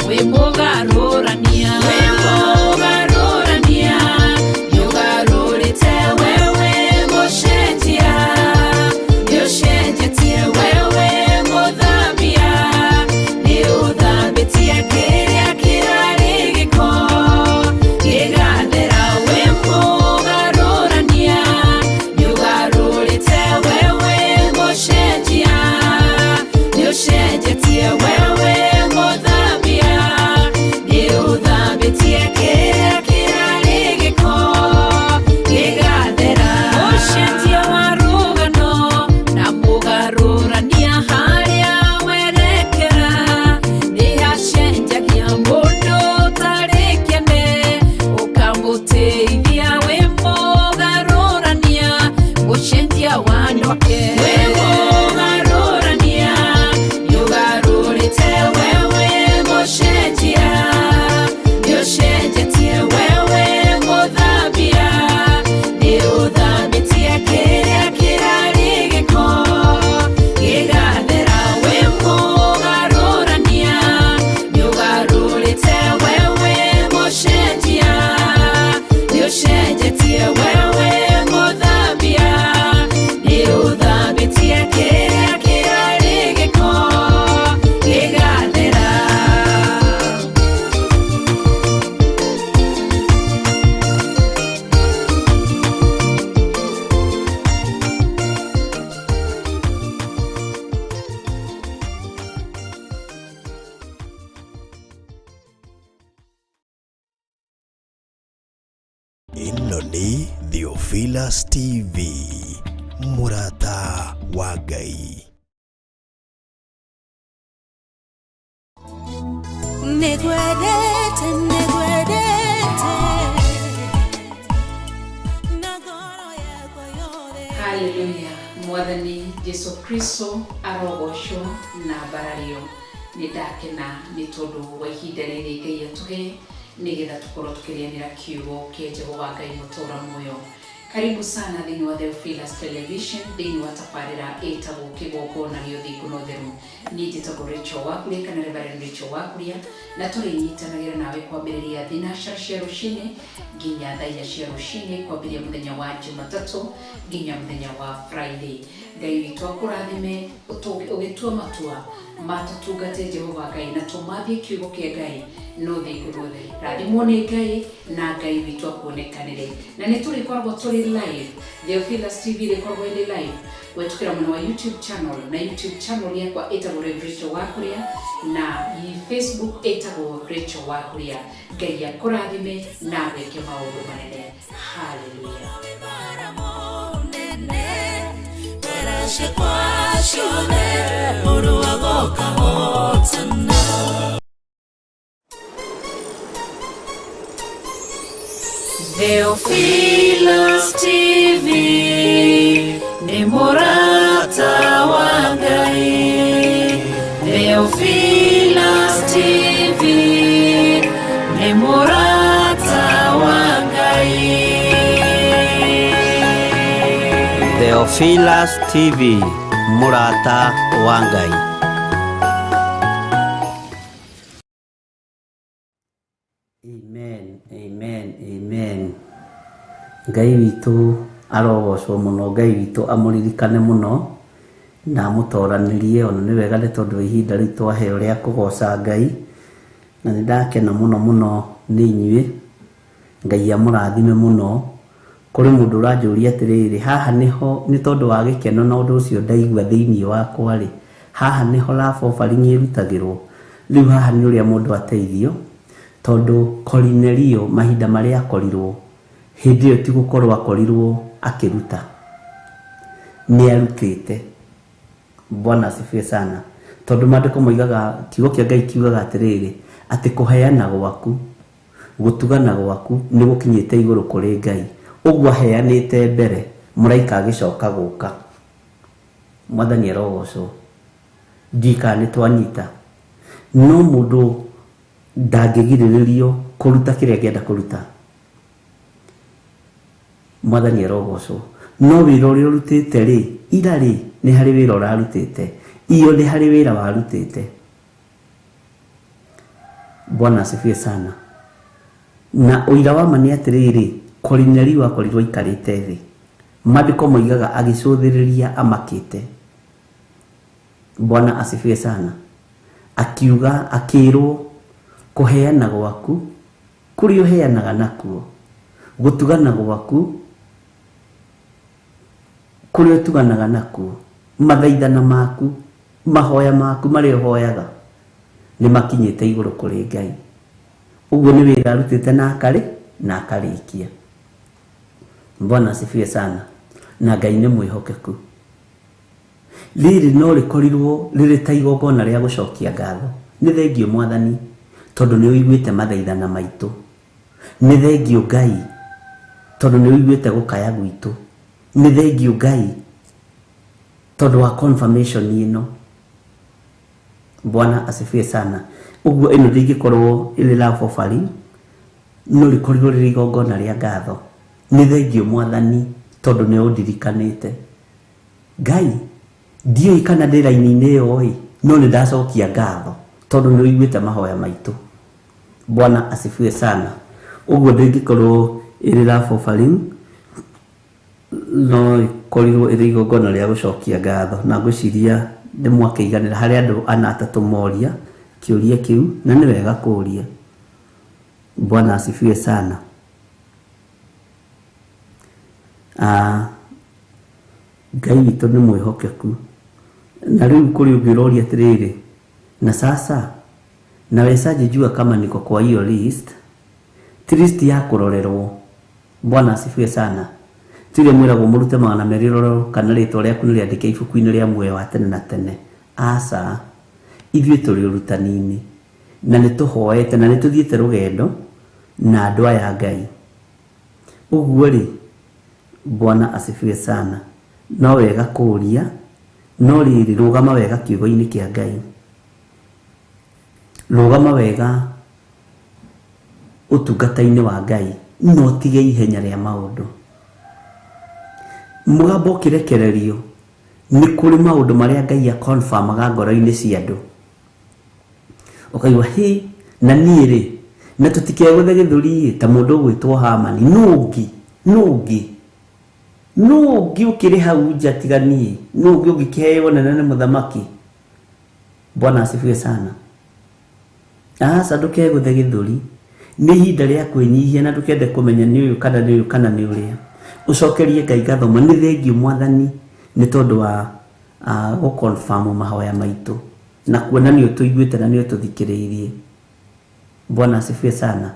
wĩ mũgarũrania nĩũgarũrĩte wewe mũcenjia nĩũcenjetie wewe mũthambia nĩũthambĩtie kĩrĩa kĩrarĩ gĩko gĩgathera wĩ mũgarũrania nĩũgarũrĩte wewe mũcenjia nĩũcenjetie wewe mũthambia nĩũthambĩtie kĩrĩa kĩrarĩ gĩko gĩgathera mũcenjia wa rũgano na mũgarũrania harĩa werekera nĩhacenjagia mũndũ ũtarĩ kĩene ũkamũteithia wĩ mũgarũrania mũcenjia wa ndoke wĩ mũgarũrania nĩũgarũrĩte wewe mũcenjia nĩũcenjetie wewe mũthambia nĩũthambĩtie kĩrĩa kĩrarĩ gĩko gĩgathera wĩ mũgarũrania nĩũgarũrĩte wewe mũcenjia nĩũcenjetie wewe mũthambia nĩũthambĩtie kĩrĩa kĩrarĩ gĩko gĩgathera Ĩno nĩ Theophilus TV, Murata wa Ngai. Negwedete na ngoro yakwa yothe. Haleluya. Mwathani Jesu Kristo arogocwo na barario nĩ ndakena nĩ tondũ wa ihinda rĩrĩ Ngai atũhe nĩgetha tũkorwo tũkĩrĩanĩra kiugo kĩa Jehova Ngai mũtũũra muoyo. Karibu sana thĩinĩ wa Theophilus Television thĩinĩ wa tabarĩra ĩtagwo kĩgongona gĩa ũthingu na ũtheru. Niĩ njĩtagwo Rachel Wakuria kana Reverend Rachel Wakuria na tũrĩnyitanagĩra nawe kwambĩrĩria thinacara cia rũcinĩ nginya thaa 4 cia rũcinĩ kwambĩrĩria mũthenya wa Jumatatũ nginya mũthenya wa Friday. Ngai witũ akũrathime ũgĩtua matua matũtungate Jehova Ngai na tũmathie kiugo kĩa Ngai no thĩingu na ũtheru. Rathimwo nĩ Ngai na Ngai witũ akuonekanĩre. Na nĩ tũrĩkoragwo tũrĩ live. Theophilus TV rĩkoragwo ĩrĩ live wetukĩra mwena wa YouTube channel na YouTube channel yakwa ĩtagwo Rachel Wakuria na Facebook ĩtagwo Rachel Wakuria. Ngai akũrathime na weke maũndũ manene. Hallelujah. Theophilus TV ni Murata wa Ngai. Theophilus TV ni Murata wa Ngai. Theophilus TV, Murata wa Ngai. Amen, amen, amen. Ngai witũ arogocwo mũno, Ngai witũ amũririkane mũno na amũtoranĩrie. Ona nĩ wega nĩ tondũ ihinda rĩu twaheo rĩa kũgoca Ngai na nĩ ndakena mũno mũno nĩ inyuĩ. Ngai amũrathime mũno. Kũrĩ mũndũ ũranjũria atĩrĩrĩ, haha nĩho nĩ tondũ wa gĩkeno na ũndũ ũcio ndaigua thĩinĩ wakwa rĩ, haha nĩho labobaringi ĩrutagĩrwo. Rĩu haha nĩ ũrĩa mũndũ ateithio tondũ Cornelio mahinda marĩa akorirwo hĩndĩ ĩyo ti gũkorwo akorirwo akĩruta, nĩ arutĩte. Bwana asifiwe sana. Tondũ maandĩko moigaga, kiugo kĩa Ngai kiugaga atĩrĩrĩ atĩ kũheana gwaku gũtugana gwaku nĩ gũkinyĩte igũrũ kũrĩ Ngai. Ũguo aheanĩte mbere, mũraika agĩcoka gũka. Mwathani arogocwo. Ndika nĩ twanyita. No mũndũ ndangĩgirĩrĩrio kũruta kĩrĩa angĩenda kũruta. Mwathani arogocwo. No wĩra ũrĩa ũrutĩte rĩ, ira rĩ, nĩ harĩ wĩra ũrarutĩte, iyo nĩ harĩ wĩra warutĩte. Bwana asifiwe sana. Na ũira wa ma nĩ atĩrĩrĩ, Kornelio akorirwo aikarĩte thĩ. Maandĩko moigaga agĩcũthĩrĩria amakĩte. Bwana asifiwe sana. Akiuga, akĩrwo, kũheana gwaku kũrĩ ũheanaga nakuo, gũtugana gwaku kũrĩ ũtuganaga nakuo, mathaithana maku, mahoya maku marĩa ũhoyaga nĩ makinyĩte igũrũ kũrĩ Ngai. Ũguo nĩ wĩra arutĩte na akarĩkia. Bwana asifiwe sana. Na Ngai nĩ mwĩhokeku. Rĩrĩ no rĩkorirwo rĩrĩ ta igongona rĩa gũcokia ngatho. Nĩ thengio Mwathani tondũ nĩ ũiguĩte mathaithana maitũ. Nĩ thengio Ngai tondũ nĩ ũiguĩte gũkaya gwitũ. Nĩ thengio Ngai tondũ wa confirmation ĩno. Bwana asifiwe sana. Ũguo ĩno ndĩngĩkorwo ĩrĩ love offering, no rĩkorirwo rĩrĩ igongona rĩa ngatho. Nĩ thengio Mwathani tondũ nĩ ũndirikanĩte. Ngai, ndiũĩ kana ndĩ raini-inĩ ĩyo no nĩ ndacokia ngatho tondũ nĩ ũiguĩte mahoya maitũ. Bwana asifiwe sana. Ũguo ndĩngĩkorwo ĩrĩ love offering, no ĩkorirwo ĩrĩ igongona rĩa gũcokia ngatho. Na ngwĩciria nĩ mwakĩiganĩra harĩ andũ ana atatũ moria kĩũria kĩu, na nĩ wega kũũria. Bwana asifiwe sana. Ngai witũ nĩ mwĩhokeku. Na rĩu kũrĩ ũngĩroria atĩrĩrĩ, na sasa nawezaje jua kama niko kwa hiyo list? Ti list ya kũrorerwo. Bwana asifiwe sana. Tire mwĩragwo mũrute magana merĩ rorero kana rĩtwa rĩaku nĩ rĩandĩke ibuku-inĩ rĩa muoyo wa tene na tene. Aca, ithuĩ tũrĩ ũrutani-inĩ na nĩ tũhoete na nĩ tũthiĩte rũgendo na andũ aya Ngai. Ũguo rĩ, Bwana asifiwe sana. No wega kũũria, no rĩrĩ rũgama wega kiugo-inĩ kĩa Ngai. Rũgama wega ũtungata-inĩ wa Ngai, no tige ihenya rĩa maũndũ. Mũgambo ũkĩrekererio nĩ kũrĩ maũndũ marĩa Ngai akonfirmaga ngoro-inĩ cia andũ. Ũkaigua hĩ, na niĩ rĩ, na tũtikegũthe gĩthũri ta mũndũ ũgwĩtwo Hamani. Nũngĩ ũkĩrĩ hau nja tiga niĩ, nũngĩ ũngĩkĩheo nene nĩ mũthamaki. Bwana asifiwe sana. Aca, ndũkegũthe gĩthũri. Nĩ ihinda rĩa kwĩnyihia na ndũkende kũmenya nĩ ũyũ kana nĩ ũrĩa. Ũcokerie Ngai ngatho. Nĩ thengio Mwathani nĩ tondũ wa gũconfirm mahoya maitũ na kuona nĩ ũtũiguĩte na nĩ ũtũthikĩrĩirie. Bwana asifiwe sana.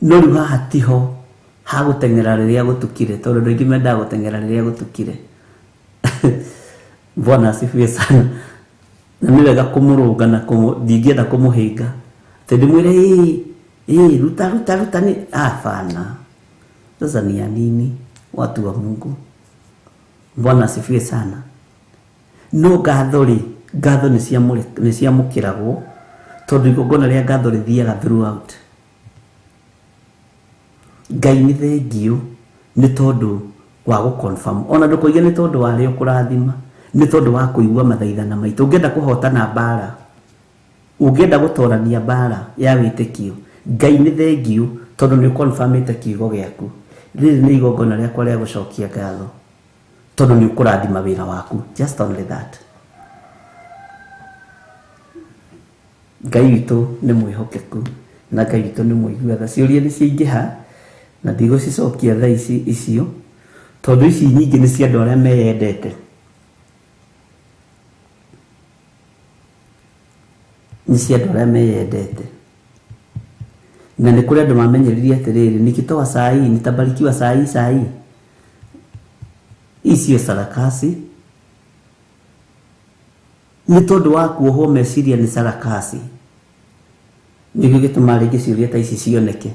No rĩu haha tiho ha gũteng'era rĩrĩa gũtukire, tondũ andũ aingĩ mendaga gũteng'era rĩrĩa gũtukire. Bwana asifiwe sana. Na nĩ wega kũmũrũnga na ndingĩenda kũmũhĩnga atĩ ndĩmwĩre ruta nĩ afana. Sasa ni ya nini watu wa Mungu? Bwana asifiwe sana. No ngatho nĩ ciamũkĩragwo tondũ igongona rĩa ngatho rĩthiaga throughout. Ngai nĩ thengio nĩ tondũ wa gũconfirm. Ona ndũkoige nĩ tondũ warĩ ũkũrathima, nĩ tondũ wa kũigua mathaithana maitũ. Ũngĩenda kũhotana mbara, ũngĩenda gũtorania mbara ya wĩtĩkio, Ngai nĩ thengio tondũ nĩ ũconfirmĩte kiugo gĩaku. Rĩrĩ nĩ igongona rĩakwa rĩa gũcokia ngatho tondũ nĩ ũkũrathima wĩra waku. Just only that. Ngai witũ nĩ mwĩhokeku na Ngai witũ nĩ mũiguaga. Ciũria nĩ ciaingĩha na ndigũcicokia thaa icio tondũ ici nyingĩ nĩ cia andũ arĩa meyendete. Nĩ cia andũ arĩa meyendete. Na nĩ kũrĩ andũ mamenyeririe atĩrĩrĩ, nikitoa saa hii nitabarikiwa saa hii. Icio sarakasi. Nĩ tondũ wa kuohwo meciria nĩ sarakasi. Nĩguo gĩtũma rĩngĩ ciũria ta ici cioneke.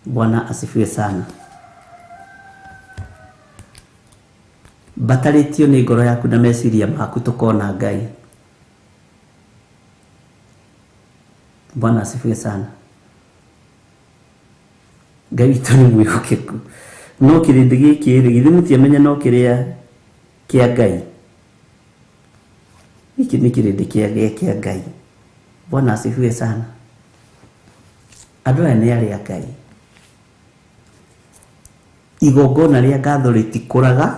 Bwana asifiwe sana. Batarĩtio nĩ ngoro yaku na meciria maku tũkona Ngai. Bwana asifiwe sana. Ngai witũ nĩ mwĩhokeku. No kĩrĩndĩ gĩkĩ rĩ, githĩ mũtiamenya no kĩrĩa kĩa Ngai? Gĩkĩ nĩ kĩrĩndĩ kĩa Ngai. Bwana asifiwe sana. Andũ aya nĩ arĩa Ngai. Igongona rĩa ngatho rĩtikũraga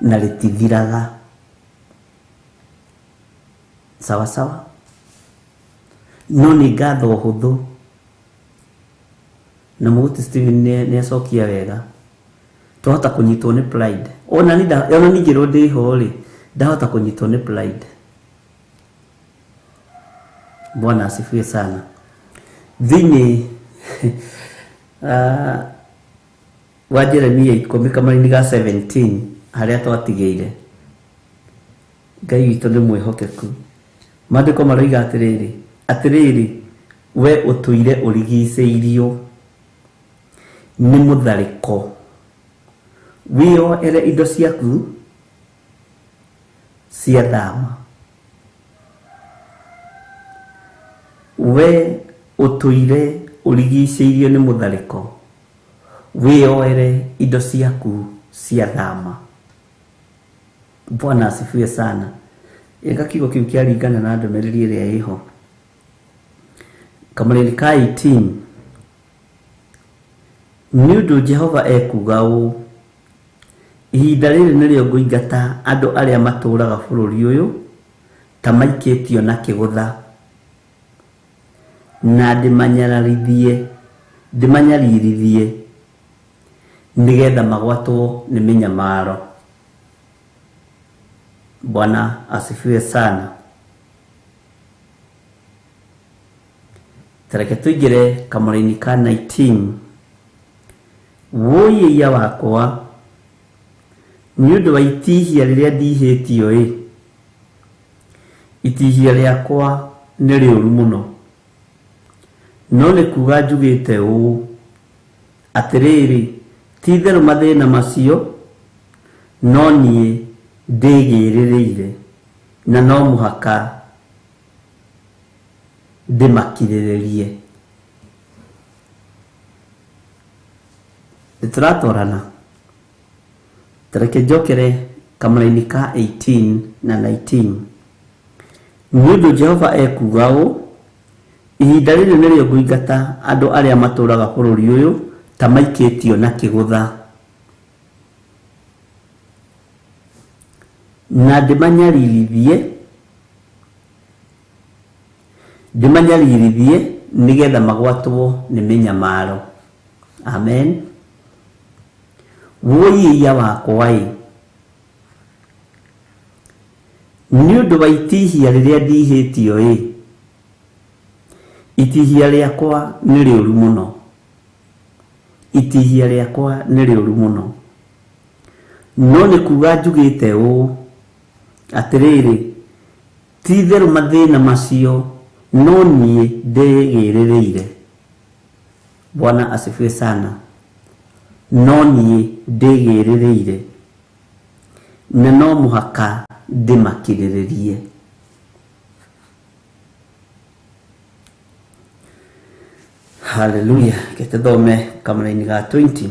na rĩtithiraga. Sawa sawa. No nĩ ngatho hũthũ. Na mũguti Stephen nĩ acokia wega. Twahota kũnyitwo nĩ pride. Ona ningĩ ndĩho rĩ, ndahota kũnyitwo nĩ pride. Bwana asifiwe sana. Thĩinĩ wa Jeremia 10:17 harĩa twatigĩire, Ngai witũ nĩ mwĩhokeku. Maandĩko maroiga atĩrĩrĩ, we ũtũire ũrigicĩirio nĩ mũtharĩko, wĩyoere indo ciaku cia thama. We ũtũire ũrigicĩirio nĩ mũtharĩko, wĩyoere indo ciaku cia thama. Bwana asifiwe sana. Ega kiugo kĩu kĩaringana na ndũmĩrĩri ĩrĩa ĩho. Kamũrĩni ka 18, nĩ ũndũ Jehova ekuga ũũ, ihinda rĩrĩ nĩrĩo ngũingata andũ arĩa matũũraga bũrũri ũyũ ta maikĩtio na kĩgũtha, na ndĩmanyarithie nĩgetha magwatwo nĩ mĩnyamaro. Bwana asifiwe sana. Tareke tũingĩre kamũrĩni ka 19. Woyĩia wakwa, nĩ ũndũ wa itihia rĩrĩa ndihĩtio itihia rĩakwa nĩ rĩũru mũno. No nĩ kuuga njugĩte ũũ, atĩrĩrĩ, ti-itherũ mathĩna macio no niĩ ndĩgĩrĩrĩire, na no mũhaka ndĩmakirĩrĩrie. Nĩtũratwarana. Tareke njokere kamũrĩni ka 18 na 19. Nĩ ũndũ Jehova ekuga ũũ, ihinda rĩrĩ nĩrĩo ngũingata andũ arĩa matũũraga bũrũri ũyũ ta maikĩtio na kĩgũtha, na ndĩmanyarithie nĩgetha magwatwo nĩ mĩnyamaro. Amen. Woyĩia wakwa nĩ ũndũ wa itihia rĩrĩa ndihĩtio itihia rĩakwa nĩ rĩũru mũno. Itihia rĩakwa nĩ rĩũru mũno. No nĩ kuuga njugĩte ũũ, atĩrĩrĩ, ti-itherũ mathĩna macio no niĩ ndĩgĩrĩrĩire. Bwana asifiwe sana. No niĩ ndĩgĩrĩrĩire, na no mũhaka ndĩmakirĩrĩrie. Hallelujah. Ketethome kamũrĩni ga 20.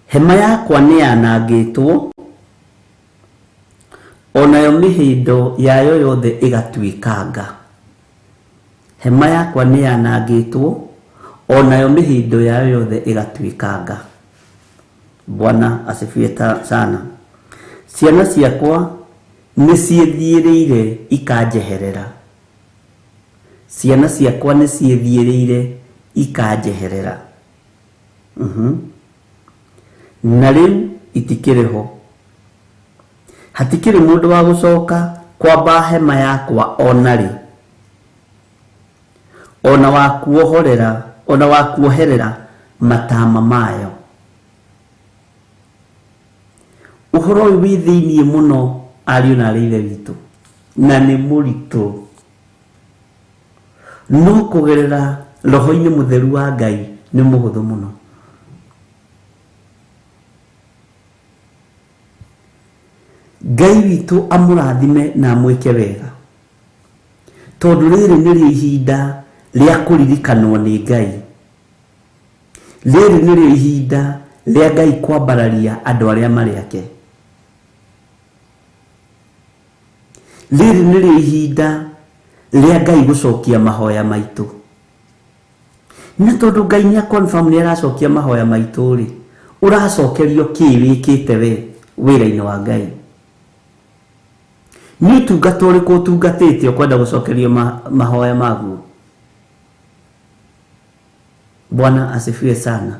Hema yakwa nĩ yanangĩtwo, onayo mĩhĩndo yayo yothe ĩgatuĩkanga. Hema yakwa nĩ yanangĩtwo, onayo mĩhĩndo yayo yothe ĩgatuĩkanga. Bwana asifiwe sana. Ciana ciakwa nĩ ciĩthiĩrĩire ikanjeherera. Ciana ciakwa nĩ ciĩthiĩrĩire ikanjeherera. Na rĩu itikĩrĩ ho. Hatikĩrĩ mũndũ wa gũcoka kwamba hema yakwa onarĩ, ona wa kuoherera matama mayo. Ũhoro ũyũ wĩ thĩiniĩ mũno, ariũ na aarĩ a Ithe witũ, na nĩ mũritũ. No kũgerera roho-inĩ mũtheru wa Ngai nĩ mũhũthũ mũno. Ngai witũ amũrathime na amwĩke wega. tondu riri nĩ ihinda rĩa kũririkanwo nĩ Ngai. Riri nĩ ihinda rĩa Ngai kwambararia andũ arĩa marĩ ake. Riri nĩ ihinda rĩa Ngai gũcokia mahoya maitũ. Na tondu Ngai nĩ confirm nĩ aracokia mahoya maitũ rĩ, ũracokerio kĩ wĩkĩte we wĩra-inĩ wa Ngai? Nĩ ũtungata ũrĩkũ ũtungatĩte ũkwenda gũcokerio mahoya maguo? Bwana asifiwe sana.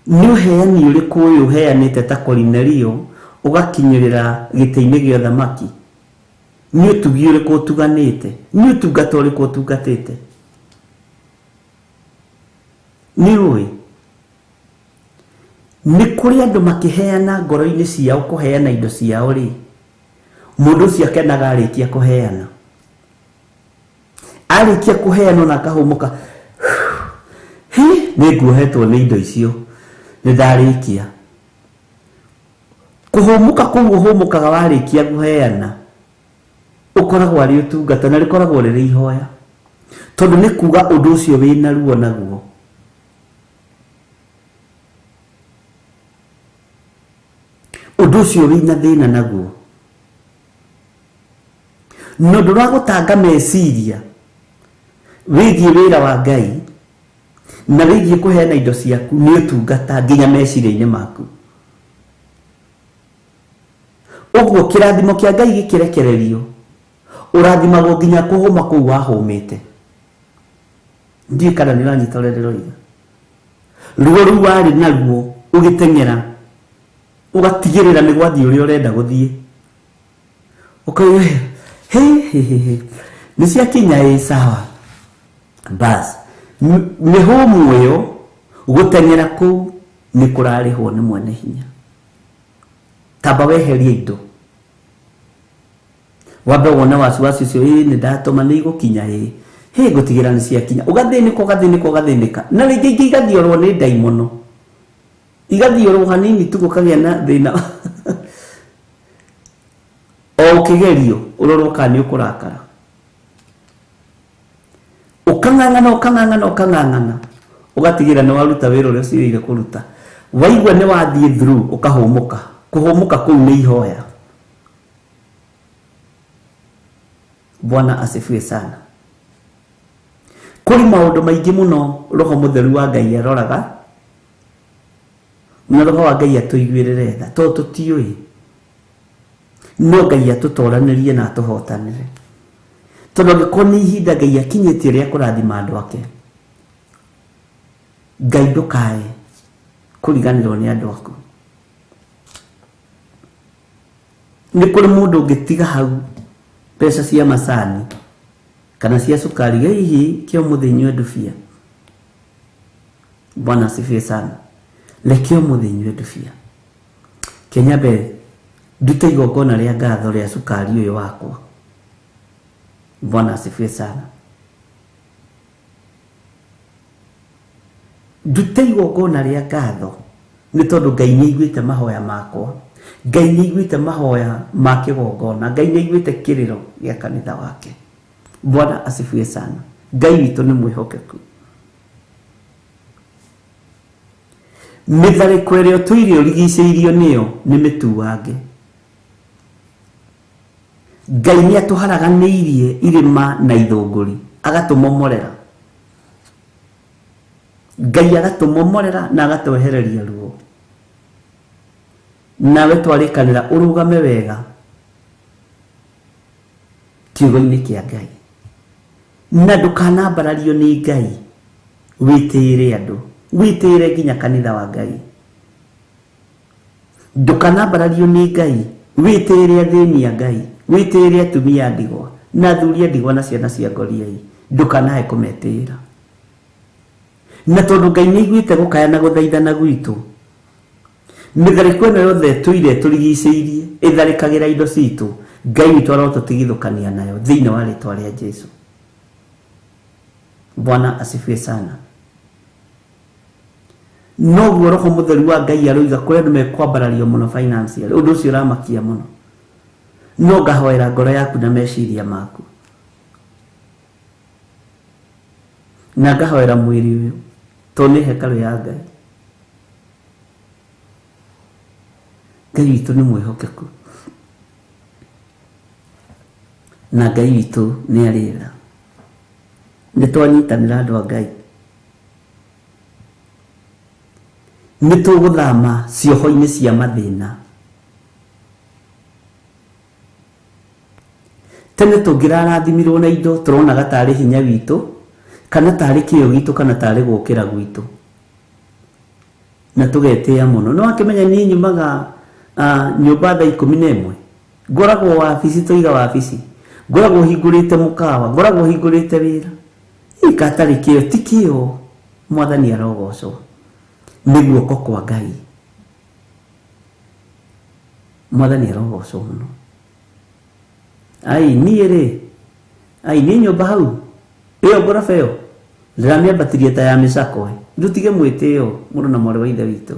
Nĩ ũheani ũrĩkũ ũyũ ũheanĩte ta Kornelio ũgakinyĩrĩra gĩtĩ-inĩ gĩa ũthamaki? Nĩ ũtugi ũrĩkũ ũtuganĩte? Nĩ ũtungata ũrĩkũ ũtungatĩte? Nĩ ũĩ nĩ kũrĩ andũ makĩheana ngoro-inĩ ciao kũheana indo ciao rĩ, mũndũ ũcio akenaga arĩkia kũheana. Arĩkia kũheana na akahũmũka, nĩ nguohetwo nĩ indo icio, nĩ ndarĩkia. Kũhũmũka kũu ũhũmũkaga warĩkia kũheana ũkoragwo arĩ ũtungata, na rĩkoragwo rĩrĩ ihoya, tondũ nĩ kuga ũndũ ũcio wĩna ruo naguo. Ũndũ ũcio wĩna thĩna naguo, no ndũragũtanga meciria wĩgiĩ wĩra wa Ngai na wĩgiĩ kũheana indo ciaku nĩ ũtungata nginya meciria-inĩ maku. Ũguo kĩrathimo kĩa Ngai gĩkĩrekererio, ũrathimagwo nginya kũhũma kũu wahũmĩte. Ndiĩ kana nĩ ũranyita ũrĩa ndĩroiga? Ruo rũu warĩ naruo ũgĩteng'era ũgatigĩrĩra nĩ gwathiĩ ũrĩa ũrenda gũthiĩ, ũkauga nĩ ciakinya sawa bas, mĩhũmũ ĩyo gũteng'era kũu nĩ kũrarĩhwo nĩ mwene hinya. Tamba weherie indo, wambe wone wasiwasi ũcio, nĩ ndatũma nĩ igũkinya, gũtigĩra nĩ ciakinya, ũgathĩnĩka, na rĩngĩ ingĩ igathiorwo nĩ ndaimono, igathiorwo hanini tu gũkagĩa na thĩna o ũkĩgerio ũrorwo kana nĩ ũkũrakara, ũkang'ang'ana ũgatigĩra nĩ waruta wĩra ũrĩa ũcirĩire kũruta. Waigua nĩ wathiĩ through ũkahũmũka. Kũhũmũka kũu nĩ ihoya. Bwana asifiwe sana. Kũrĩ maũndũ maingĩ mũno Roho Mũtheru wa Ngai aroraga, na Roho wa Ngai atũiguĩrĩre tha, tondũ tũtiũĩ, no Ngai atũtoranĩrie na atũhotanĩre. Tondũ angĩkorwo nĩ ihinda Ngai akinyĩtie rĩa kũrathima andũ ake, Ngai ndũkae kũriganĩrwo nĩ andũ aku. Nĩ kũrĩ mũndũ ũngĩtiga hau mbeca cia macani kana cia sukari, hihi kĩo mũthenya ndubia. Bwana asifiwe sana. Lekio mũthenya ndubia. Kenya mbere ndute igongona rĩa ngatho rĩa sukari ũyũ wakwa. Bwana asifiwe sana. Ndute igongona rĩa ngatho nĩ tondũ Ngai nĩ aiguĩte mahoya makwa. Ngai nĩ aiguĩte mahoya ma kĩgongona. Ngai nĩ aiguĩte kĩrĩro gĩa kanitha wake. Bwana asifiwe sana. Ngai witũ nĩ mwĩhokeku. Mĩtharĩko ĩrĩa ũtũire ũrigicĩirio nĩyo nĩ mĩtuange. Ngai nĩ atũharaganĩirie irĩma na ithũngũri agatũmomorera. Ngai agatũmomorera na agatwehereria ruo. Nawe twarĩkanĩra ũrũgame wega kiugo-inĩ kĩa Ngai, na ndũkanambarario nĩ Ngai. Wĩtĩĩre andũ, wĩtĩĩre nginya kanitha wa Ngai. Ndũkanambarario nĩ Ngai, wĩtĩĩre athĩni a Ngai, wĩtĩĩre atumia a ndigwa na athuri a ndigwa na ciana cia ngoriai. Ndũkanahe kũmetĩĩra. Na tondũ Ngai nĩ aiguĩte gũkaya na gũthaithana gwitũ, mĩtharĩko ĩno yothe tũire tũrigicĩirie ĩtharĩkagĩra indo citũ, Ngai witũ arotũtigithũkania nayo thĩinĩ wa rĩtwa rĩa Jesũ. Bwana asifiwe sana. Noguo Roho Mũtheru wa Ngai aroiga kũrĩ andũ mekwambarario mũno financially. Ũndũ ũcio ũramakia mũno. no ngahoera ngoro yaku na meciria maku na ngahoera mwiri uyu to ni hekalu ya Ngai. Ngai witũ nĩ mwĩhokeku na Ngai witũ nĩ arĩra. Nĩ twanyitanĩra andũ a Ngai, nĩ tũgũthama cioho-inĩ cia mathĩna. Tene tũngĩrarathimirwo na indo tũronaga tarĩ hinya witũ kana tarĩ kĩyo gitũ kana tarĩ gũkĩra gwitũ na tũgetĩĩa mũno. No akĩmenya niĩ nyumaga nyũmba thaa 11 ngoragwo wabici, tũiga wabici, ngoragwo hingũrĩte mũkawa, ngoragwo hingũrĩte wĩra. Ikatarĩ kĩyo, ti kĩyo. Mwathani arogocwo, nĩ guoko kwa Ngai. Mwathani arogocwo mũno. Ai niĩ nyũmba hau ĩyo ngoroba ĩyo ndĩramĩambatirie ta ya mĩcakwe. Ndutige mwĩtĩo mũndũ na mwarĩ wa ithe witũ.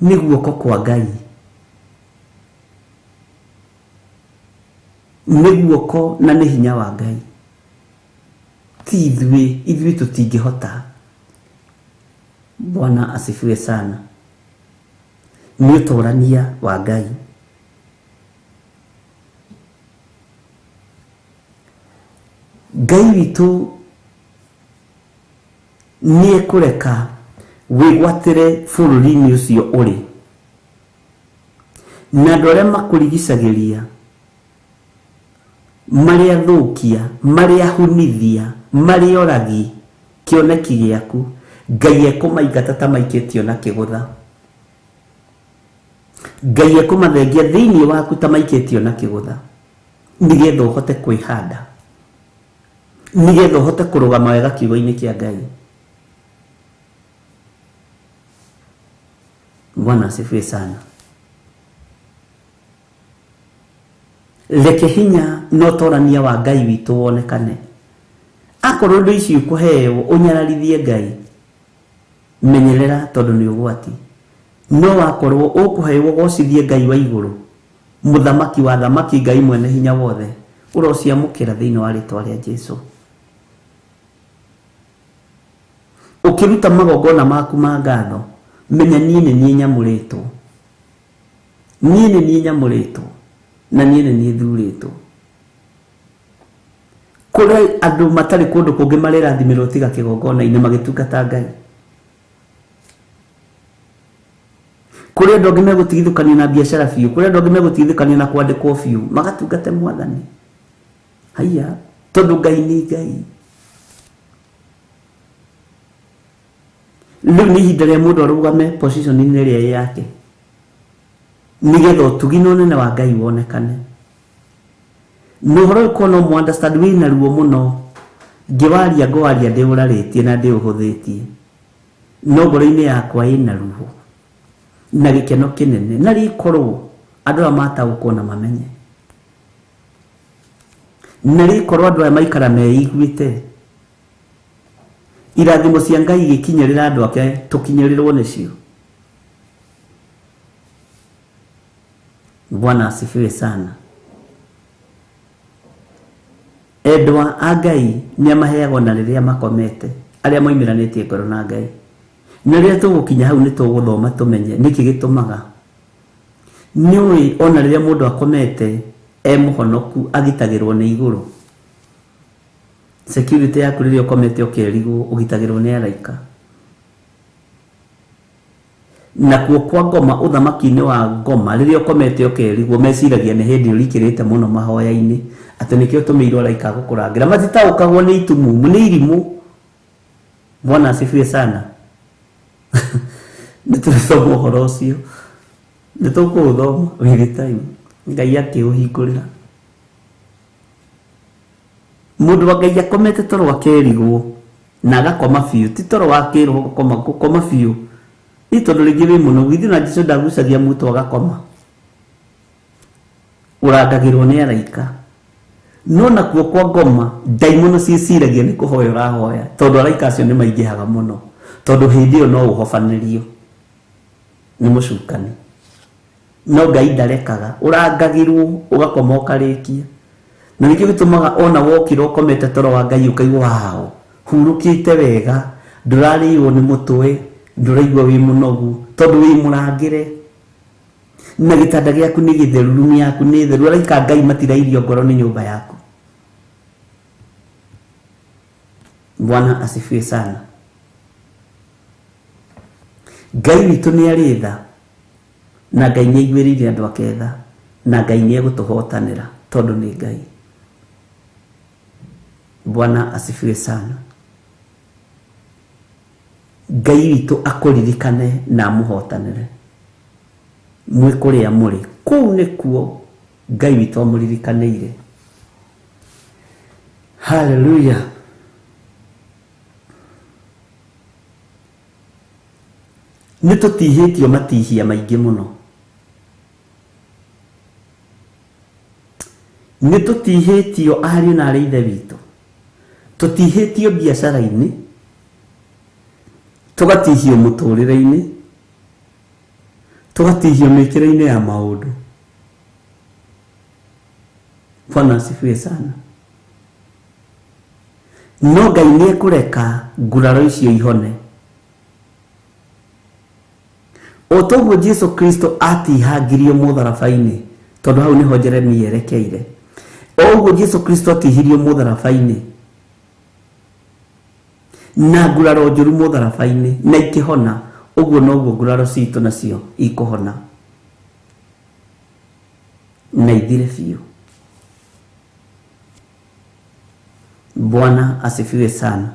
Nĩ guoko kwa Ngai, nĩ guoko na nĩ hinya wa Ngai. Ti ithuĩ tũtingĩhota. Bwana asifiwe sana. Nĩ ũtũrania wa Ngai. Ngai witũ nĩ ekũreka wĩgwatĩre bũrũri-inĩ ũcio ũrĩ na andũ arĩa makũrigicagĩria, marĩ athũkia, marĩ ahunithia, marĩ oragi kĩoneki gĩaku, Ngai ekũmaingata ta maikĩtio na kĩgũtha. Ngai ekũmathengia thĩinĩ waku ta maikĩtio na kĩgũtha, nĩgetha ũhote kwĩhanda, nĩgetha ũhote kũrũgama wega kiugo-inĩ kĩa Ngai. Bwana asifiwe sana. Reke hinya no torania wa Ngai witũ wonekane. Akorwo ndũ ici ũkũheo ũnyararithie Ngai, menyerera tondũ nĩ ũgwati. No wakorwo ũkũheo ũgocithie Ngai wa igũrũ, mũthamaki wa thamaki, Ngai mwene hinya wothe, ũrociamũkĩra thĩinĩ wa rĩtwa rĩa Jesũ. Ũkĩruta magongona maku ma ngatho, menya niĩ nĩ niĩ nyamũrĩtwo, niĩ nĩ niĩ nyamũrĩtwo na niĩ nĩ niĩ thurĩtwo. Kũrĩ andũ matarĩ kũndũ kũngĩ marĩrathimirwo tiga kĩgongona-inĩ magĩtungata Ngai. Kũrĩ andũ angĩ megũtigithũkania na biacara biũ, kũrĩ andũ angĩ megũtigithũkania na kwandĩkwo biũ magatungate Mwathani. Haiya, tondũ Ngai nĩ Ngai. Rĩu nĩ ihinda rĩa mũndũ arũgame position-inĩ ĩrĩa yake, nĩgetha ũtugi na ũnene wa Ngai wonekane. Na ũhoro ũyũ no mũ understand wĩna ruo mũno, ngĩwaria ngwaria ndĩũrarĩtie na ndĩũhũthĩtie, no ngoro-inĩ yakwa ĩna ruo na gĩkeno kĩnene, na rĩkorwo andũ arĩa mataũkwo na mamenye, na rĩkorwo andũ arĩa maikara meiguĩte irathimo cia Ngai igĩkinyĩrĩra andũ ake tũkinyĩrĩrwo nĩcio. Bwana asifiwe sana. Endwa a Ngai nĩ amaheagwo na rĩrĩa makomete, arĩa moimĩranĩtie ngoro na Ngai. Na rĩrĩa tũgũkinya hau nĩ tũgũthoma tũmenye nĩkĩ gĩtũmaga. Nĩũĩ ona rĩrĩa mũndũ akomete mũhonoku agitagĩrwo nĩ igũrũ. Security yaku rĩrĩa ũkomete ũkerigwo ũgitagĩrwo nĩ araika. Nakuo kwa ngoma, ũthamaki-inĩ wa ngoma, rĩrĩa ũkomete ũkerigwo meciragia nĩ hĩndĩ ũrikĩrĩte mũno mahoya-inĩ, atĩ nĩkĩo tũmĩirwo araika gũkũrangĩra. Matitaũkagwo nĩ itumumu, nĩ irimũ. Bwana asifiwe sana. Nĩ tũrĩthoma ũhoro ũcio, nĩ tũkũũthoma wĩrĩ time, Ngai akĩũhingũrĩra. Mũndũ wa Ngai akomete toro akerigwo na agakoma biũ, ti toro wa kĩroho gũkoma biũ. Nĩ tondũ rĩngĩ wĩ mũno, githĩ na Jesũ ndagucagia mũtwe agakoma, ũrangagĩrwo nĩ araika. No nakuo kwa ngoma, ndaimono ciĩciragia nĩ kũhoya ũrahoya, tondũ araika acio nĩ maingĩhaga mũno, tondũ hĩndĩ ĩyo no ũhobanĩrio nĩ mũcukani. no Ngai ndarekaga urangagirwo ugakoma ukarikia na nikio gitumaga ona wokiro komete toro wa Ngai ukaigwa wao hurukite wega ndurariwo ni mutwe nduraigwa wi munogu tondu wi murangire na gitanda giaku ni githeru rumi yaku ni theru araika Ngai matirairio ngoro ni nyumba yaku. Bwana asifiwe sana. Ngai witu ni aritha na Ngai ni aiguĩrĩire andũ ake tha na Ngai ni egũtũhotanĩra tondu ni Ngai. Bwana asifiwe sana. Ngai witu akũririkane na amũhotanĩre mwĩ kũrĩa mũrĩ kũu nĩkuo Ngai witu amũririkanĩire. Hallelujah. Nitutihĩtio matihia maingĩ mũno. Nitutihĩtio ariũ na arĩ ithe witũ. Tutihĩtio biacara-inĩ, tugatihio mũtũrĩre-inĩ, tugatihio mĩkĩre-inĩ ya maũndũ. Bwana asifiwe sana. No Ngai nĩ ekũreka nguraro icio ihone. Otoguo Jesu Kristo atihangirio mũtharabai-inĩ tondu hau niho Jeremia erekeire. Oguo Jesu Kristo atihirio mũtharabai-inĩ na nguraro njũru mũtharabai-inĩ na ikĩhona, ũguo noguo nguraro citũ nacio ikũhona na ithire biũ. Bwana asifiwe sana.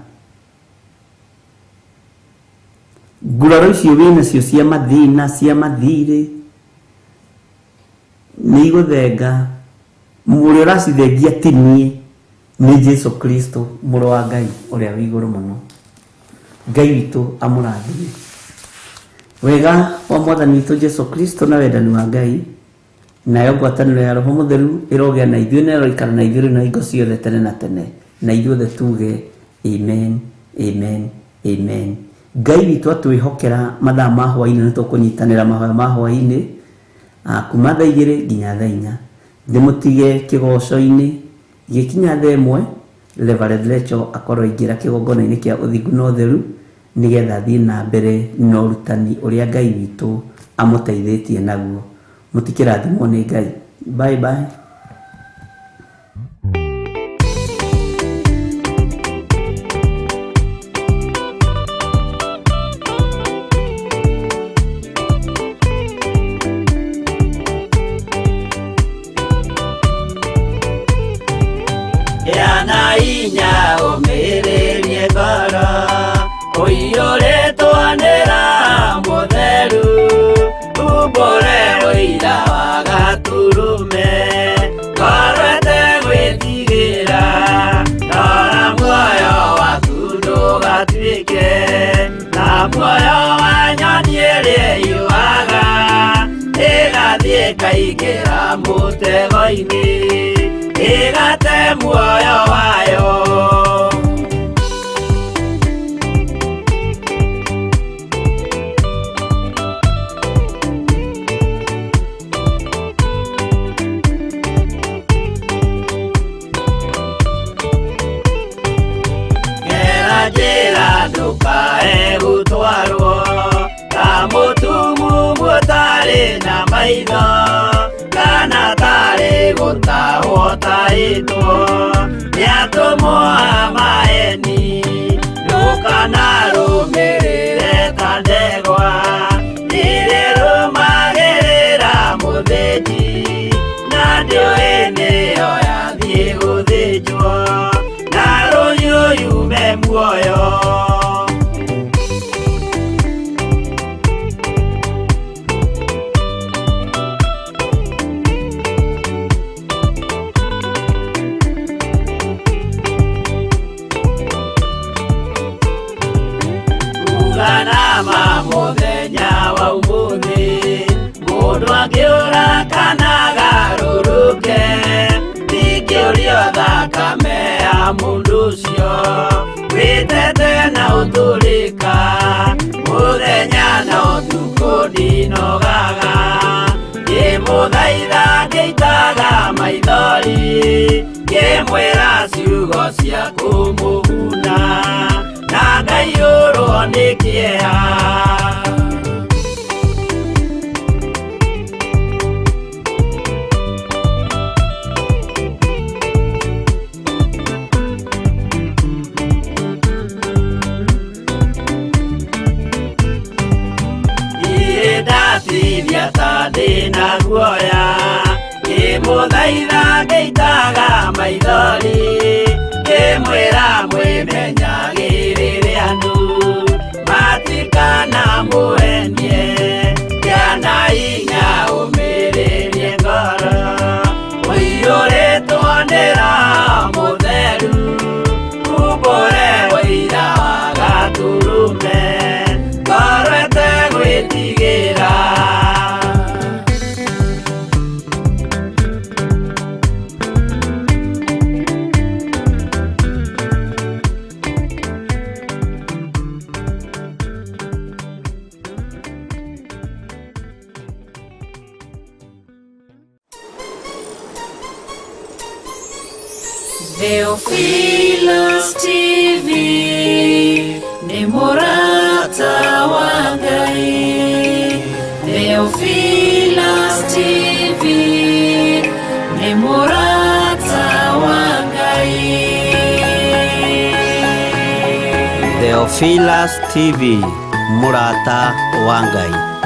Nguraro icio wĩnacio cia mathĩna cia mathirĩ nĩ igũthenga. Mũrĩa ũracithengia ti niĩ, nĩ Jesu Kristo mũrũ wa Ngai ũrĩa wĩ igũrũ mũno. Ngai witũ amũrathime. Wega wa Mwathani witũ Jesu Kristo na wendani wa Ngai nayo ngwatanĩro ya Roho Mũtheru ĩrogĩa na ithuĩ na ĩroikara na ithuĩ na hingo ciothe tene na tene, na ithuothe tuge amen, amen, amen. Ngai witũ atwĩhokera mathaa ma hwa-inĩ nĩ tũkũnyitanĩra mahoya ma hwa-inĩ kuma thaa 2 nginya thaa 4. Ndĩmũtige kĩgoco-inĩ gĩkinya thaa 1 Reverend Rachel akorwo aingĩra kĩgongona-inĩ kĩa ũthingu na ũtheru nĩgetha thiĩ na mbere na ũrutani ũrĩa Ngai witũ amũteithĩtie naguo. Mũtikĩrathimwo nĩ Ngai. Bye bye. Kaikera mutego-ini igate muoyo wayo. Gera njĩra ndũkae gũtwarwo ta mũtumu mũtarĩ na maitho kana tarĩ gũtahwo taĩtwo nĩ atũmwo a maeni. Ndũkanarũmĩrĩre ta ndegwa irĩrũmagĩrĩra mũthĩnji, na ndĩũĩ nĩyo yathiĩ gũthĩnjwo na rũhiũ yume muoyo. Mũthenya wa ũmũthĩ mũndũ angĩũra kana garũrũke, ndingĩũrio thakame ya mũndũ ũcio wĩtete na maithori ngĩmwĩra ciugo cia kũmũguna na ngaiyũrwo nĩ kĩeha. Ndatithia ta ndĩna guoya ngĩmũthaitha ngĩitaga maithori ngĩmwĩra mwĩmenyagĩrĩre andũ matikana mũhenie kĩana hinya ũmĩrĩrie ngoro ũiyũrĩtwo nĩ Roho Mũtheru umbũre ũira wa gatũrũme ngoro ĩtegwĩtigĩra. Theophilus TV ni Murata wa Ngai. Theophilus TV ni Murata wa Ngai. Theophilus TV Murata wa Ngai.